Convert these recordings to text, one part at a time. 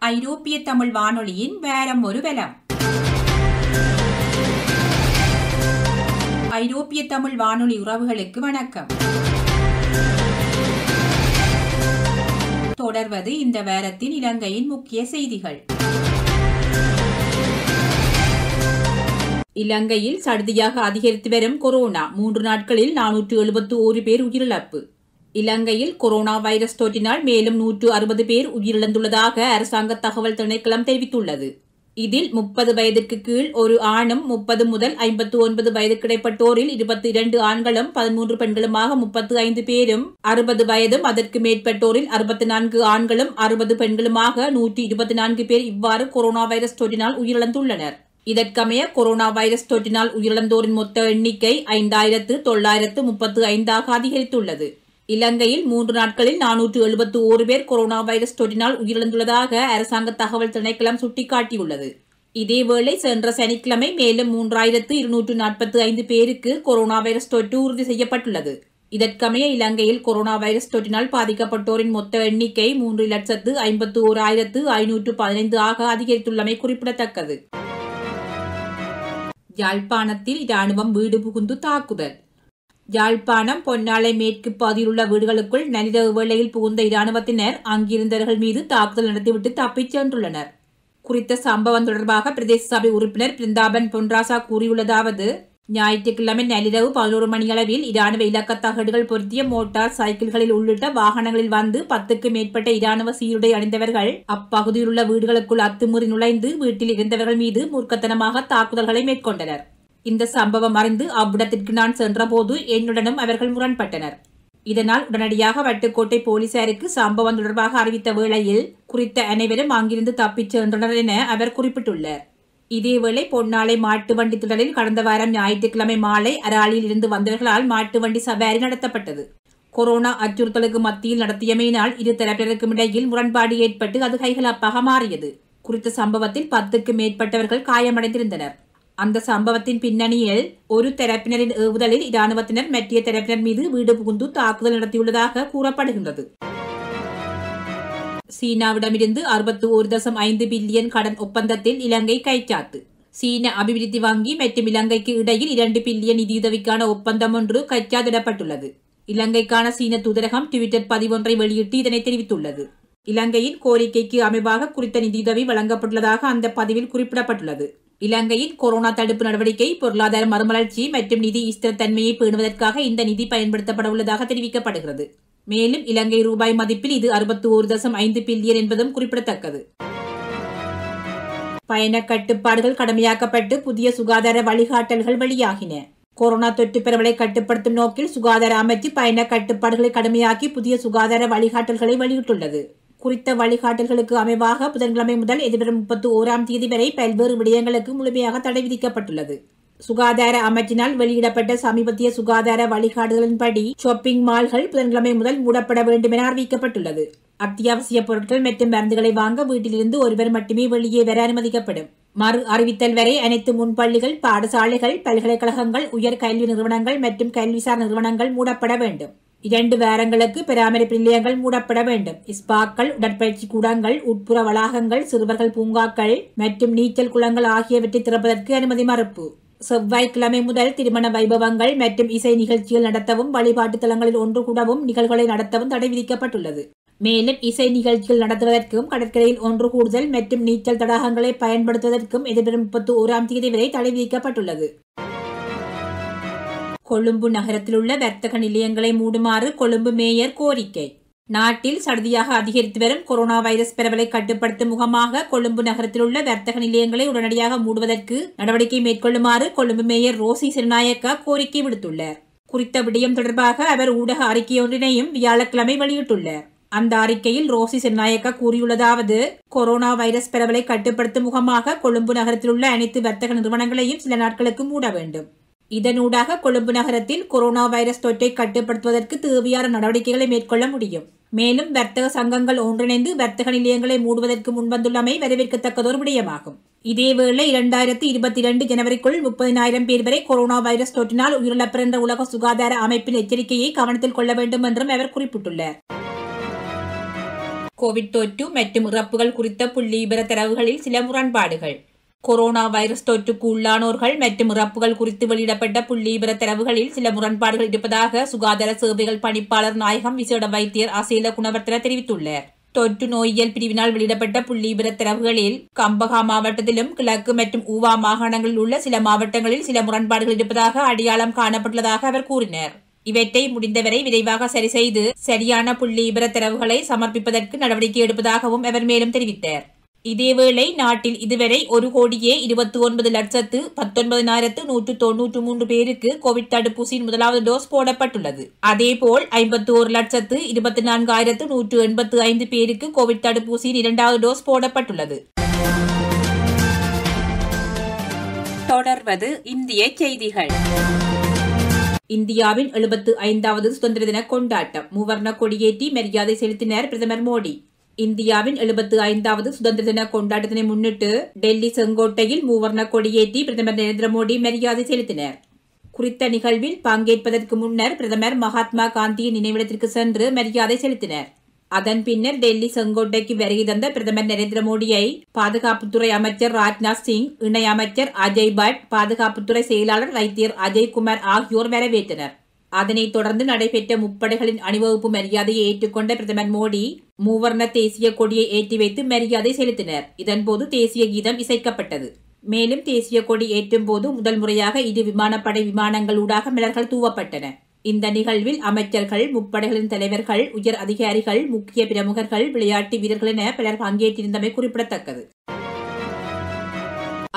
ஐரோப்பிய தமிழ் வானொலியின் வேரம் ஒரு வலம். ஐரோப்பிய தமிழ் வானொலி உறவுகளுக்கு வணக்கம். தொடர்வது இந்த வாரத்தின் இலங்கையின் முக்கிய செய்திகள். இலங்கையில் சடுதியாக அதிகரித்து வரும் கொரோனா 3 நாட்களில் 471 பேர் உயிரிழப்பு. இலங்கையில் கொரோனா வைரஸ் தொற்றினால் மேலும் 160 பேர் உயிரிழந்துள்ளதாக அரசாங்க தகவல் திணைக்களம் தெரிவித்துள்ளது. இதில் 30 வயதிற்கு கீழ் ஒரு ஆணும் 30 முதல் 59 வயதுக்கிடைப்பட்டோரில் 22 ஆண்களும் 13 பெண்களுமாக 35 பேரும், 60 வயதும் அதற்கு மேற்பட்டோரில் 64 ஆண்களும் 60 பெண்களுமாக 124 பேர் இவ்வாறு கொரோனா வைரஸ் தொற்றினால் உயிரிழந்துள்ளனர். இதற்கமைய கொரோனா வைரஸ் தொற்றினால் உயிரிழந்தோரின் மொத்த எண்ணிக்கை 5935 அதிகரித்துள்ளது. இலங்கையில் 3 நாட்களில் 471 பேர் கொரோனா வைரஸ் தொற்றினால் உயிரிழந்துள்ளதாக அரசாங்க தகவல் திணைக்களம் சுட்டிக்காட்டியுள்ளது. இதேவேளை சென்ற சனிக்கிழமை மேலும் 3245 பேருக்கு கொரோனா வைரஸ் தொற்று உறுதி செய்யப்பட்டுள்ளது. இதற்கமைய இலங்கையில் கொரோனா வைரஸ் தொற்றினால் பாதிக்கப்பட்டோரின் மொத்த எண்ணிக்கை 3,51,515 அதிகரித்துள்ளமை குறிப்பிடத்தக்கது. யாழ்ப்பாணத்தில் இராணுவம் வீடு புகுந்து தாக்குதல். யாழ்ப்பாணம் பொன்னாலை மேற்கு பகுதியில் உள்ள வீடுகளுக்குள் நள்ளிரவு வேளையில் புகுந்த இராணுவத்தினர் அங்கிருந்தவர்கள் மீது தாக்குதல் நடத்திவிட்டு தப்பிச் சென்றுள்ளனர். குறித்த சம்பவம் தொடர்பாக பிரதேச சபை உறுப்பினர் பிருந்தாபன் பொன்ராசா கூறியுள்ளதாவது: ஞாயிற்றுக்கிழமை நள்ளிரவு 11 மணியளவில் இராணுவ இலக்க தகடுகள் பொருத்திய மோட்டார் சைக்கிள்களில் உள்ளிட்ட வாகனங்களில் வந்து 10க்கு மேற்பட்ட இராணுவ சீருடை அணிந்தவர்கள் அப்பகுதியில் உள்ள வீடுகளுக்குள் அத்துமீறி நுழைந்து வீட்டில் இருந்தவர்கள் மீது மூர்க்கத்தனமாக தாக்குதல்களை மேற்கொண்டனர். இந்த சம்பவம் அறிந்து அவ்விடத்திற்கு நான் சென்றபோது என்னுடனும் அவர்கள் முரண்பட்டனர். இதனால் உடனடியாக வட்டுக்கோட்டை போலீசாருக்கு சம்பவம் தொடர்பாக அறிவித்த வேளையில் குறித்த அனைவரும் அங்கிருந்து தப்பிச் சென்றனர் என அவர் குறிப்பிட்டுள்ளார். இதேவேளை பொன்னாலை மாட்டு வண்டி திடலில் கடந்த வாரம் ஞாயிற்றுக்கிழமை மாலை அராலியில் இருந்து வந்தவர்களால் மாட்டு வண்டி சவாரி நடத்தப்பட்டது. கொரோனா அச்சுறுத்தலுக்கு மத்தியில் நடத்தியமையினால் இரு தரப்பினருக்கும் இடையில் முரண்பாடு ஏற்பட்டு அது கைகலப்பாக மாறியது. குறித்த சம்பவத்தில் 10க்கு மேற்பட்டவர்கள் காயமடைந்திருந்தனர். அந்த சம்பவத்தின் பின்னணியில் ஒரு தரப்பினரின் ஏவுதலில் இராணுவத்தினர் மற்ற தரப்பினர் மீது வீடு புகுந்து தாக்குதல் நடத்தியுள்ளதாக கூறப்படுகின்றது. சீனாவிடமிருந்து 61.5 பில்லியன் கடன் ஒப்பந்தத்தில் இலங்கை கைச்சாத்து. சீன அபிவிருத்தி வங்கி மற்றும் இலங்கைக்கு இடையில் 2 பில்லியன் நிதியுதவிக்கான ஒப்பந்தம் ஒன்று கைச்சாத்திடப்பட்டுள்ளது. இலங்கைக்கான சீன தூதரகம் ட்விட்டர் பதிவொன்றை வெளியிட்டு இதனை தெரிவித்துள்ளது. இலங்கையின் கோரிக்கைக்கு அமைவாக குறித்த நிதியுதவி வழங்கப்பட்டுள்ளதாக அந்த பதிவில் குறிப்பிடப்பட்டுள்ளது. இலங்கையின் கொரோனா தடுப்பு நடவடிக்கை, பொருளாதார மறுமலர்ச்சி மற்றும் நிதி ஸ்திரத்தன்மையை பேணுவதற்காக இந்த நிதி பயன்படுத்தப்பட உள்ளதாக தெரிவிக்கப்படுகிறது. மேலும் இலங்கை ரூபாய் மதிப்பில் இது 61.5 பில்லியன் என்பதும் குறிப்பிடத்தக்கது. பயண கட்டுப்பாடுகள் கடுமையாக்கப்பட்டு புதிய சுகாதார வழிகாட்டல்கள் வெளியாகின. கொரோனா தொற்று பரவலை கட்டுப்படுத்தும் நோக்கில் சுகாதார அமைச்சு பயண கட்டுப்பாடுகளை கடுமையாக்கி புதிய சுகாதார வழிகாட்டல்களை வெளியிட்டுள்ளது. குறித்த வழிகாட்டல்களுக்கு அமைவாக புதன்கிழமை முதல் எதிர்வரும் 31ஆம் தேதி வரை பல்வேறு விடயங்களுக்கு முழுமையாக தடை விதிக்கப்பட்டுள்ளது. சுகாதார அமைச்சினால் வெளியிடப்பட்ட சமீபத்திய சுகாதார வழிகாட்டுதலின்படி ஷாப்பிங் மால்கள் புதன்கிழமை முதல் மூடப்பட வேண்டும் என அறிவிக்கப்பட்டுள்ளது. அத்தியாவசிய பொருட்கள் மற்றும் மருந்துகளை வாங்க வீட்டிலிருந்து ஒருவர் மட்டுமே வெளியே வர அனுமதிக்கப்படும். மறு அறிவித்தல் வரை அனைத்து முன்பள்ளிகள், பாடசாலைகள், பல்கலைக்கழகங்கள், உயர் கல்வி நிறுவனங்கள் மற்றும் கல்விசார் நிறுவனங்கள் மூடப்பட வேண்டும். 2 வாரங்களுக்கு பராமரிப்பு நிலையங்கள் மூடப்பட வேண்டும். ஸ்பாக்கள், உடற்பயிற்சி கூடங்கள், உட்புற வளாகங்கள், சிறுவர்கள் பூங்காக்கள் மற்றும் நீச்சல் குளங்கள் ஆகியவற்றை திறப்பதற்கு அனுமதி மறுப்பு. செவ்வாய்க்கிழமை முதல் திருமண வைபவங்கள் மற்றும் இசை நிகழ்ச்சிகள் நடத்தவும், வழிபாட்டு தலங்களில் ஒன்று கூடவும், நிகழ்வுகளை நடத்தவும் தடை விதிக்கப்பட்டுள்ளது. மேலும் இசை நிகழ்ச்சிகள் நடத்துவதற்கும், கடற்கரையில் ஒன்று கூடுதல் மற்றும் நீச்சல் தடாகங்களை பயன்படுத்துவதற்கும் எதிர்வரும் 31ஆம் தேதி வரை தடை விதிக்கப்பட்டுள்ளது. கொழும்பு நகரத்தில் உள்ள வர்த்தக நிலையங்களை மூடுமாறு கொழும்பு மேயர் கோரிக்கை. நாட்டில் சடுதியாக அதிகரித்து வரும் கொரோனா வைரஸ் பரவலை கட்டுப்படுத்தும் முகமாக கொழும்பு நகரத்தில் உள்ள வர்த்தக நிலையங்களை உடனடியாக மூடுவதற்கு நடவடிக்கை மேற்கொள்ளுமாறு கொழும்பு மேயர் ரோசி செல்நாயக்கா கோரிக்கை விடுத்துள்ளார். குறித்த விடயம் தொடர்பாக அவர் ஊடக அறிக்கையொன்றினையும் வியாழக்கிழமை வெளியிட்டுள்ளார். அந்த அறிக்கையில் ரோசி செல்நாயக்கா கூறியுள்ளதாவது: கொரோனா வைரஸ் பரவலை கட்டுப்படுத்தும் முகமாக கொழும்பு நகரத்தில் உள்ள அனைத்து வர்த்தக நிறுவனங்களையும் சில நாட்களுக்கு மூட வேண்டும். இதனூடாக கொழும்பு நகரத்தில் கொரோனா வைரஸ் தொற்றை கட்டுப்படுத்துவதற்கு தேவையான நடவடிக்கைகளை மேற்கொள்ள முடியும். மேலும் வர்த்தக சங்கங்கள் ஒன்றிணைந்து வர்த்தக நிலையங்களை மூடுவதற்கு முன்வந்துள்ளமை வரவேற்கத்தக்கதொரு விடயமாகும். இதேவேளை 2022 ஜனவரிக்குள் 30,000 பேர் வரை கொரோனா வைரஸ் தொற்றினால் உயிரிழப்பர் என்ற உலக சுகாதார அமைப்பின் எச்சரிக்கையை கவனத்தில் கொள்ள வேண்டும் என்றும் அவர் குறிப்பிட்டுள்ளார். கோவிட் தொற்று மற்றும் இறப்புகள் குறித்த புள்ளிவிபர தரவுகளில் சில முரண்பாடுகள். கொரோனா வைரஸ் தொற்றுக்கு உள்ளானோர்கள் மற்றும் இறப்புகள் குறித்து வெளியிடப்பட்ட புள்ளிவிபர தரவுகளில் சில முரண்பாடுகள் இருப்பதாக சுகாதார சேவைகள் பணிப்பாளர் நாயகம் விசேட வைத்தியர் அசேல குணவர்த்தன தெரிவித்துள்ளார். தொற்று நோயியல் பிரிவினால் வெளியிடப்பட்ட புள்ளிவிபர தரவுகளில் கம்பஹா மாவட்டத்திலும் கிழக்கு மற்றும் ஊவா மாகாணங்களில் உள்ள சில மாவட்டங்களில் சில முரண்பாடுகள் இருப்பதாக அடையாளம் காணப்பட்டுள்ளதாக அவர் கூறினார். இவற்றை முடிந்தவரை விரைவாக சரி செய்து சரியான புள்ளிவிபர தரவுகளை சமர்ப்பிப்பதற்கு நடவடிக்கை எடுப்பதாகவும் அவர் மேலும் தெரிவித்தார். இதேவேளை நாட்டில் இதுவரை 1,29,19,193 பேருக்கு கோவிட் தடுப்பூசியின் முதலாவது டோஸ் போடப்பட்டுள்ளது. அதேபோல் 51,24,185 பேருக்கு கோவிட் தடுப்பூசியின் இரண்டாவது டோஸ் போடப்பட்டுள்ளது. தொடர்வது இந்திய செய்திகள். இந்தியாவின் 75வது சுதந்திர தின கொண்டாட்டம். மூவர்ண கொடியேற்றி மரியாதை செலுத்தினார் பிரதமர் மோடி. இந்தியாவின் 75வது சுதந்திர தின கொண்டாட்டத்தினை முன்னிட்டு டெல்லி செங்கோட்டையில் மூவர்ண கொடியேற்றி பிரதமர் நரேந்திர மோடி மரியாதை செலுத்தினார். குறித்த நிகழ்வில் பங்கேற்பதற்கு முன்னர் பிரதமர் மகாத்மா காந்தியின் நினைவிடத்திற்கு சென்று மரியாதை செலுத்தினார். அதன் பின்னர் டெல்லி செங்கோட்டைக்கு வருகை தந்த பிரதமர் நரேந்திர மோடியை பாதுகாப்புத்துறை அமைச்சர் ராஜ்நாத் சிங், இணை அமைச்சர் அஜய் பட், பாதுகாப்புத்துறை செயலாளர் வைத்தியர் அஜய் குமார் ஆகியோர் வரவேற்றனர். அதனைத் தொடர்ந்து நடைபெற்ற முப்படைகளின் அணிவகுப்பு மரியாதையை ஏற்றுக்கொண்ட பிரதமர் மோடி மூவர்ண தேசிய கொடியை ஏற்றி வைத்து மரியாதை செலுத்தினர். இதன்போது தேசிய கீதம் இசைக்கப்பட்டது. மேலும் தேசிய கொடி ஏற்றும் போது முதல் முறையாக 2 விமானப்படை விமானங்களூடாக மலர்கள் தூவப்பட்டன. இந்த நிகழ்வில் அமைச்சர்கள், முப்படைகளின் தலைவர்கள், உயர் அதிகாரிகள், முக்கிய பிரமுகர்கள், விளையாட்டு வீரர்கள் என பலர் பங்கேற்றிருந்தமை குறிப்பிடத்தக்கது.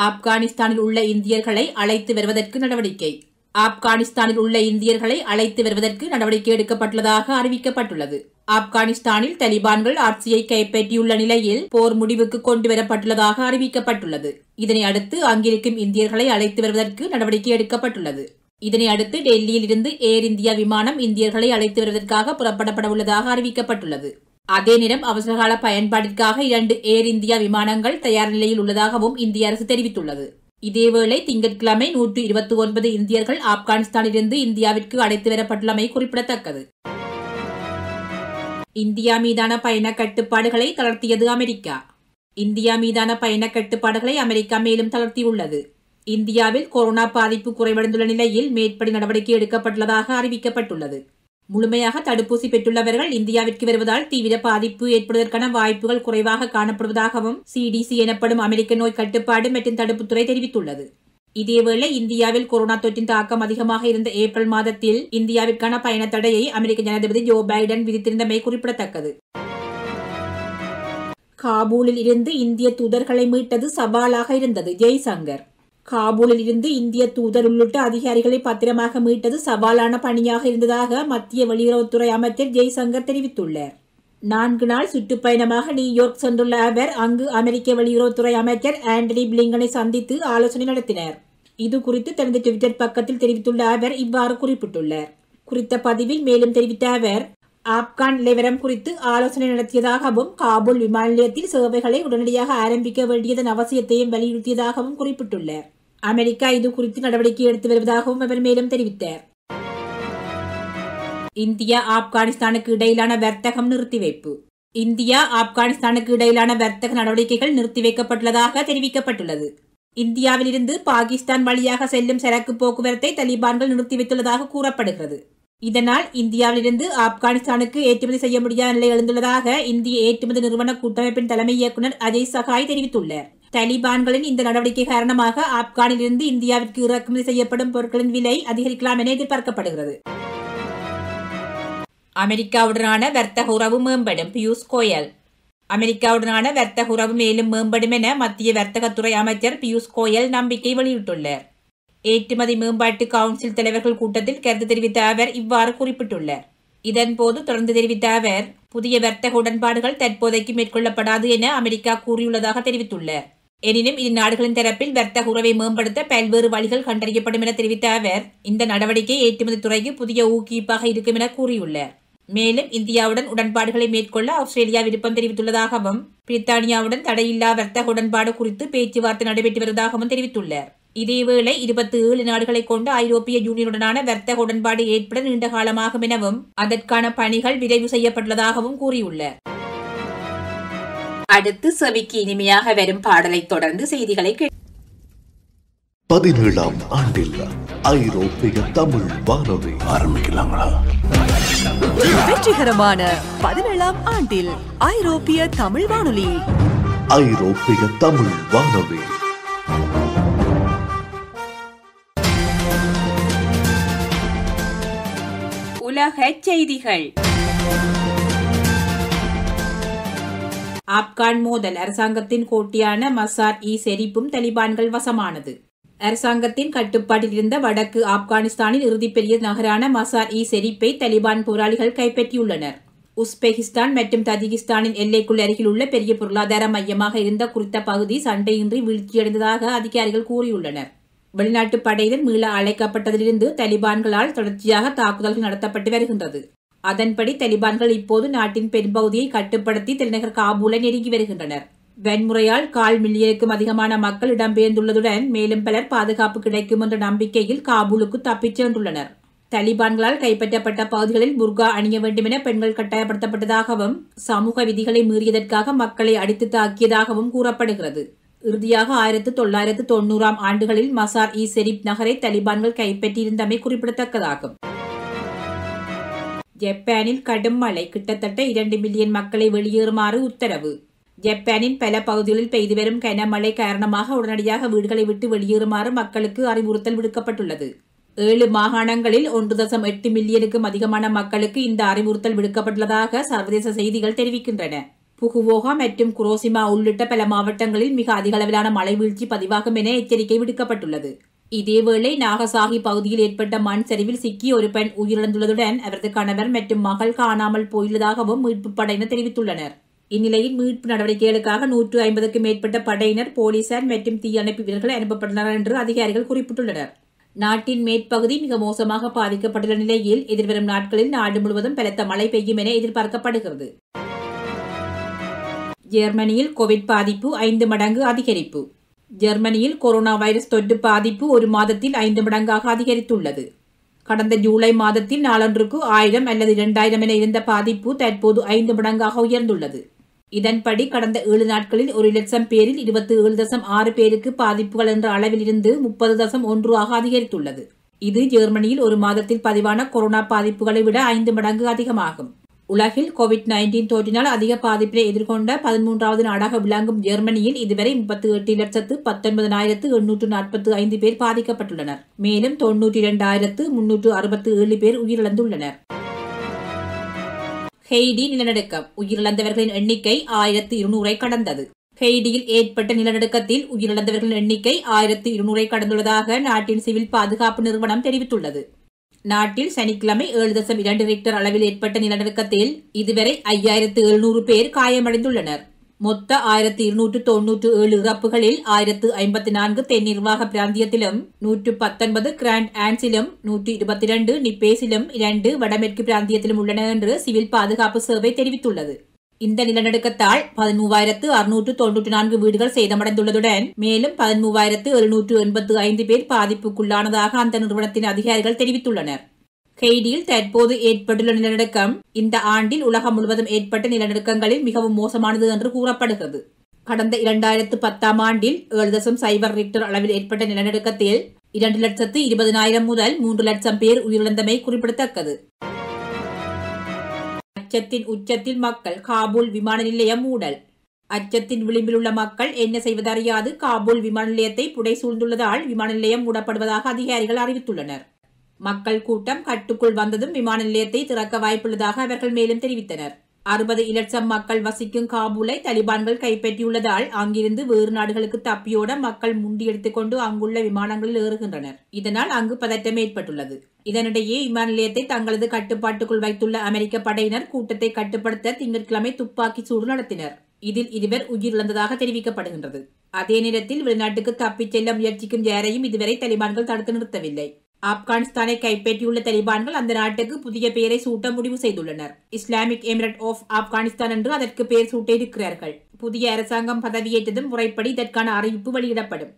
ஆப்கானிஸ்தானில் உள்ள இந்தியர்களை அழைத்து வருவதற்கு நடவடிக்கை. ஆப்கானிஸ்தானில் உள்ள இந்தியர்களை அழைத்து வருவதற்கு நடவடிக்கை எடுக்கப்பட்டுள்ளதாக அறிவிக்கப்பட்டுள்ளது. ஆப்கானிஸ்தானில் தலிபான்கள் ஆட்சியை கைப்பற்றியுள்ள நிலையில் போர் முடிவுக்கு கொண்டு வரப்பட்டுள்ளதாக அறிவிக்கப்பட்டுள்ளது. இதனை அடுத்து அங்கிருக்கும் இந்தியர்களை அழைத்து வருவதற்கு நடவடிக்கை எடுக்கப்பட்டுள்ளது. இதனை அடுத்து டெல்லியில் இருந்து ஏர் இந்தியா விமானம் இந்தியர்களை அழைத்து வருவதற்காக புறப்படப்பட உள்ளதாக அறிவிக்கப்பட்டுள்ளது. அதே நேரம் அவசரகால பயன்பாட்டிற்காக 2 ஏர் இந்தியா விமானங்கள் தயார் நிலையில் உள்ளதாகவும் இந்திய அரசு தெரிவித்துள்ளது. இதேவேளை திங்கட்கிழமை 129 இந்தியர்கள் ஆப்கானிஸ்தானிலிருந்து இந்தியாவிற்கு அழைத்து வரப்பட்டுள்ளமை குறிப்பிடத்தக்கது. இந்தியா மீதான பயண கட்டுப்பாடுகளை தளர்த்தியது அமெரிக்கா. இந்தியா மீதான பயண கட்டுப்பாடுகளை அமெரிக்கா மேலும் தளர்த்தியுள்ளது. இந்தியாவில் கொரோனா பாதிப்பு குறைவடைந்துள்ள நிலையில் மேற்படி நடவடிக்கை எடுக்கப்பட்டுள்ளதாக அறிவிக்கப்பட்டுள்ளது. முழுமையாக தடுப்பூசி பெற்றுள்ளவர்கள் இந்தியாவிற்கு வருவதால் தீவிர பாதிப்பு ஏற்படுவதற்கான வாய்ப்புகள் குறைவாக காணப்படுவதாகவும் CDC எனப்படும் அமெரிக்க நோய் கட்டுப்பாடு மற்றும் தடுப்புத்துறை தெரிவித்துள்ளது. இதேவேளை இந்தியாவில் கொரோனா தொற்றின் தாக்கம் அதிகமாக இருந்த ஏப்ரல் மாதத்தில் இந்தியாவிற்கான பயண தடையை அமெரிக்க ஜனாதிபதி ஜோ பைடன் விதித்திருந்தமை குறிப்பிடத்தக்கது. காபூலில் இருந்து இந்திய தூதர்களை மீட்டது சவாலாக இருந்தது. ஜெய்சங்கர். காபூலில் இருந்து இந்திய தூதர் உள்ளிட்ட அதிகாரிகளை பத்திரமாக மீட்டது சவாலான பணியாக இருந்ததாக மத்திய வெளியுறவுத்துறை அமைச்சர் ஜெய்சங்கர் தெரிவித்துள்ளார். 4 நாள் சுற்றுப்பயணமாக நியூயார்க் சென்றுள்ள அவர் அங்கு அமெரிக்க வெளியுறவுத்துறை அமைச்சர் ஆண்டனி பிளிங்கனை சந்தித்து ஆலோசனை நடத்தினார். இது குறித்து தனது ட்விட்டர் பக்கத்தில் தெரிவித்துள்ள அவர் இவ்வாறு குறிப்பிட்டுள்ளார். குறித்த பதிவில் மேலும் தெரிவித்த அவர் ஆப்கான் நிலவரம் குறித்து ஆலோசனை நடத்தியதாகவும் காபூல் விமான நிலையத்தில் சேவைகளை உடனடியாக ஆரம்பிக்க வேண்டியதன் அவசியத்தையும் வலியுறுத்தியதாகவும் குறிப்பிட்டுள்ளார். அமெரிக்கா இது குறித்து நடவடிக்கை எடுத்து வருவதாகவும் அவர் மேலும் தெரிவித்தார். இந்தியா ஆப்கானிஸ்தானுக்கு இடையிலான வர்த்தகம் நிறுத்தி வைப்பு. இந்தியா ஆப்கானிஸ்தானுக்கு இடையிலான வர்த்தக நடவடிக்கைகள் நிறுத்தி வைக்கப்பட்டுள்ளதாக தெரிவிக்கப்பட்டுள்ளது. இந்தியாவிலிருந்து பாகிஸ்தான் வழியாக செல்லும் சரக்கு போக்குவரத்தை தலிபான்கள் நிறுத்தி வைத்துள்ளதாக கூறப்படுகிறது. இதனால் இந்தியாவிலிருந்து ஆப்கானிஸ்தானுக்கு ஏற்றுமதி செய்ய முடியாத நிலை எழுந்துள்ளதாக இந்திய ஏற்றுமதி நிறுவன கூட்டமைப்பின் தலைமை இயக்குநர் அஜய் சகாய் தெரிவித்துள்ளார். தலிபான்களின் இந்த நடவடிக்கை காரணமாக ஆப்கானிலிருந்து இந்தியாவிற்கு இறக்குமதி செய்யப்படும் பொருட்களின் விலை அதிகரிக்கலாம் என எதிர்பார்க்கப்படுகிறது. அமெரிக்காவுடனான வர்த்தக உறவு மேம்படும். பியூஷ் கோயல். அமெரிக்காவுடனான வர்த்தக உறவு மேலும் மேம்படும் என மத்திய வர்த்தகத்துறை அமைச்சர் பியூஷ் கோயல் நம்பிக்கை வெளியிட்டுள்ளார். ஏற்றுமதி மேம்பாட்டு கவுன்சில் தலைவர்கள் கூட்டத்தில் கருத்து தெரிவித்த அவர் இவ்வாறு குறிப்பிட்டுள்ளார். இதன்போது தொடர்ந்து தெரிவித்த அவர் புதிய வர்த்தக உடன்பாடுகள் தற்போதைக்கு மேற்கொள்ளப்படாது என அமெரிக்கா கூறியுள்ளதாக தெரிவித்துள்ளார். எனினும் இரு நாடுகளின் தரப்பில் வர்த்தக உறவை மேம்படுத்த பல்வேறு வழிகள் கண்டறியப்படும் என தெரிவித்த அவர் இந்த நடவடிக்கை ஏற்றுமதி துறைக்கு புதிய ஊக்குவிப்பாக இருக்கும் என கூறியுள்ளார். மேலும் இந்தியாவுடன் உடன்பாடுகளை மேற்கொள்ள ஆஸ்திரேலியா விருப்பம் தெரிவித்துள்ளதாகவும் பிரித்தானியாவுடன் தடையில்லா வர்த்தக உடன்பாடு குறித்து பேச்சுவார்த்தை நடைபெற்று வருவதாகவும் தெரிவித்துள்ளார். இதேவேளை 27 நாடுகளை கொண்ட ஐரோப்பிய யூனியனுடனான வர்த்தக உடன்பாடு ஏற்பட நீண்ட காலமாகும் எனவும் அதற்கான பணிகள் விரைவு செய்யப்பட்டுள்ளதாகவும் கூறியுள்ளார். அடுத்து செவிக்கு இனிமையாக வரும் பாடலை தொடர்ந்து செய்திகளை 17ஆம் ஆண்டில் ஐரோப்பிய தமிழ் வானொலி ஆரம்பிக்கலாங்களா? வெற்றிகரமான 17ஆம் ஆண்டில் ஐரோப்பிய தமிழ் வானொலி. ஐரோப்பிய தமிழ் வானொலி. உலக செய்திகள். ஆப்கான் மோதல், அரசாங்கத்தின் கோட்டையான மசார்-இ-ஷெரீப்பும் தலிபான்கள் வசமானது. அரசாங்கத்தின் கட்டுப்பாட்டில் இருந்த வடக்கு ஆப்கானிஸ்தானின் இறுதிப்பெரிய நகரான மசார்-இ-ஷெரீப்பை தலிபான் போராளிகள் கைப்பற்றியுள்ளனர். உஸ்பெகிஸ்தான் மற்றும் தஜிகிஸ்தானின் எல்லைக்குள் அருகில் உள்ள பெரிய பொருளாதார மையமாக இருந்த குறித்த பகுதி சண்டையின்றி வீழ்ச்சியடைந்ததாக அதிகாரிகள் கூறியுள்ளனர். வெளிநாட்டு படையினர் மீள அழைக்கப்பட்டதிலிருந்து தலிபான்களால் தொடர்ச்சியாக தாக்குதல்கள் நடத்தப்பட்டு வருகின்றது. அதன்படி தலிபான்கள் இப்போது நாட்டின் பெரும்பகுதியை கட்டுப்படுத்தி தலைநகர் காபூலை நெருங்கி வருகின்றனர். வன்முறையால் 1/4 மில்லியனுக்கும் அதிகமான மக்கள் இடம்பெயர்ந்துள்ளதுடன் மேலும் பலர் பாதுகாப்பு கிடைக்கும் என்ற நம்பிக்கையில் காபூலுக்கு தப்பிச் சென்றுள்ளனர். தலிபான்களால் கைப்பற்றப்பட்ட பகுதிகளில் புர்கா அணிய வேண்டும் என பெண்கள் கட்டாயப்படுத்தப்பட்டதாகவும் சமூக விதிகளை மீறியதற்காக மக்களை அடித்து தாக்கியதாகவும் கூறப்படுகிறது. இறுதியாக 1990ஆம் ஆண்டுகளில் மசார்-இ-ஷெரீப் நகரை தலிபான்கள் கைப்பற்றியிருந்தமை குறிப்பிடத்தக்கதாகும். ஜப்பானில் கடும் மழை, கிட்டத்தட்ட 2 மில்லியன் மக்களை வெளியேறுமாறு உத்தரவு. ஜப்பானின் பல பகுதிகளில் பெய்து வரும் கனமழை காரணமாக உடனடியாக வீடுகளை விட்டு வெளியேறுமாறு மக்களுக்கு அறிவுறுத்தல் விடுக்கப்பட்டுள்ளது. 7 மாகாணங்களில் 1.8 மில்லியனுக்கும் அதிகமான மக்களுக்கு இந்த அறிவுறுத்தல் விடுக்கப்பட்டுள்ளதாக சர்வதேச செய்திகள் தெரிவிக்கின்றன. புகுவோகா மற்றும் குரோசிமா உள்ளிட்ட பல மாவட்டங்களில் மிக அதிக அளவிலான மழை வீழ்ச்சி பதிவாகும் என எச்சரிக்கை விடுக்கப்பட்டுள்ளது. இதேவேளை நாகசாகி பகுதியில் ஏற்பட்ட மண் சரிவில் சிக்கி ஒரு பெண் உயிரிழந்துள்ளதுடன் அவரது கணவர் மற்றும் மகள் காணாமல் போயுள்ளதாகவும் மீட்பு படையினர் தெரிவித்துள்ளனர். இந்நிலையில் மீட்பு நடவடிக்கைகளுக்காக 150க்கும் மேற்பட்ட படையினர், போலீசார் மற்றும் தீயணைப்பு வீரர்கள் அனுப்பப்பட்டுள்ளனர் என்று அதிகாரிகள் குறிப்பிட்டுள்ளனர். நாட்டின் மேற்பகுதி மிக மோசமாக பாதிக்கப்பட்டுள்ள நிலையில் எதிர்வரும் நாட்களில் நாடு முழுவதும் பலத்த மழை பெய்யும் என எதிர்பார்க்கப்படுகிறது. ஜெர்மனியில் கோவிட் பாதிப்பு 5 மடங்கு அதிகரிப்பு. ஜெர்மனியில் கொரோனா வைரஸ் தொற்று பாதிப்பு ஒரு மாதத்தில் 5 மடங்காக அதிகரித்துள்ளது. கடந்த ஜூலை மாதத்தில் நாளொன்றுக்கு 1000 அல்லது 2000 என இருந்த பாதிப்பு தற்போது 5 மடங்காக உயர்ந்துள்ளது. இதன்படி கடந்த 7 நாட்களில் 1 லட்சம் பேரில் 27.6 பேருக்கு பாதிப்புகள் என்ற அளவில் இருந்து 30.1 ஆக அதிகரித்துள்ளது. இது ஜெர்மனியில் ஒரு மாதத்தில் பதிவான கொரோனா பாதிப்புகளை விட 5 மடங்கு அதிகமாகும். உலகில் கோவிட்-19 தொற்றினால் அதிக பாதிப்பினை எதிர்கொண்ட 13வது நாடாக விளங்கும் ஜெர்மனியில் இதுவரை 38,19,845 பேர் பாதிக்கப்பட்டுள்ளனர். மேலும் 92,367 பேர் உயிரிழந்துள்ளனர். ஹெய்டி நிலநடுக்கம், உயிரிழந்தவர்களின் எண்ணிக்கை 1200 கடந்தது. ஹெய்டியில் ஏற்பட்ட நிலநடுக்கத்தில் உயிரிழந்தவர்களின் எண்ணிக்கை 1200 கடந்துள்ளதாக நாட்டின் சிவில் பாதுகாப்பு நிறுவனம் தெரிவித்துள்ளது. நாட்டில் சனிக்கிழமை 7.2 ரிக்டர் அளவில் ஏற்பட்ட நிலநடுக்கத்தில் இதுவரை 5700 பேர் காயமடைந்துள்ளனர். மொத்த 1297 இறப்புகளில் 1054 தென் நிர்வாக பிராந்தியத்திலும், 119 கிராண்ட் ஆன்ஸிலும், 122 நிப்பேஸிலும், 2 வடமேற்கு பிராந்தியத்திலும் உள்ளன என்று சிவில் பாதுகாப்பு சேவை தெரிவித்துள்ளது. இந்த நிலநடுக்கத்தால் 13,694 வீடுகள் சேதமடைந்துள்ளதுடன் மேலும் 13,785 பேர் பாதிப்புக்குள்ளானதாக அந்த நிறுவனத்தின் அதிகாரிகள் தெரிவித்துள்ளனர். ஹெய்டியில் தற்போது ஏற்பட்டுள்ள நிலநடுக்கம் இந்த ஆண்டில் உலகம் முழுவதும் ஏற்பட்ட நிலநடுக்கங்களில் மிகவும் மோசமானது என்று கூறப்படுகிறது. கடந்த 2010ஆம் ஆண்டில் 7.0 ரிக்டர் அளவில் ஏற்பட்ட நிலநடுக்கத்தில் 2,20,000 முதல் 3 லட்சம் பேர் உயிரிழந்தமை குறிப்பிடத்தக்கது. அச்சத்தின் உச்சத்தில் மக்கள், காபூல் விமான நிலையம் மூடல். அச்சத்தின் விளிம்பில் உள்ள மக்கள் என்ன செய்வதறியாது காபூல் விமான நிலையத்தை புடை சூழ்ந்துள்ளதால் விமான நிலையம் மூடப்படுவதாக அதிகாரிகள் அறிவித்துள்ளனர். மக்கள் கூட்டம் கட்டுக்குள் வந்ததும் விமான நிலையத்தை திறக்க வாய்ப்புள்ளதாக அவர்கள் மேலும் தெரிவித்தனர். 60 இலட்சம் மக்கள் வசிக்கும் காபூலை தலிபான்கள் கைப்பற்றியுள்ளதால் அங்கிருந்து வேறு நாடுகளுக்கு தப்பியோட மக்கள் முண்டியெடுத்துக் கொண்டு அங்குள்ள விமானங்களில் ஏறுகின்றனர். இதனால் அங்கு பதற்றம் ஏற்பட்டுள்ளது. இதனிடையே விமான நிலையத்தை தங்களது கட்டுப்பாட்டுக்குள் வைத்துள்ள அமெரிக்க படையினர் கூட்டத்தை கட்டுப்படுத்த திங்கட்கிழமை துப்பாக்கி சூடு நடத்தினர். இதில் 2 உயிரிழந்ததாக தெரிவிக்கப்படுகின்றது. அதே நேரத்தில் வெளிநாட்டுக்கு தப்பிச் செல்ல முயற்சிக்கும் யாரையும் இதுவரை தலிபான்கள் தடுத்து நிறுத்தவில்லை. ஆப்கானிஸ்தானை கைப்பற்றியுள்ள தலிபான்கள் அந்த நாட்டுக்கு புதிய பெயரை சூட்ட முடிவு செய்துள்ளனர். இஸ்லாமிக் எமிரேட் ஆஃப் ஆப்கானிஸ்தான் என்று அதற்கு பெயர் சூட்ட இருக்கிறார்கள். புதிய அரசாங்கம் பதவியேற்றதும் முறைப்படி இதற்கான அறிவிப்பு வெளியிடப்படும்.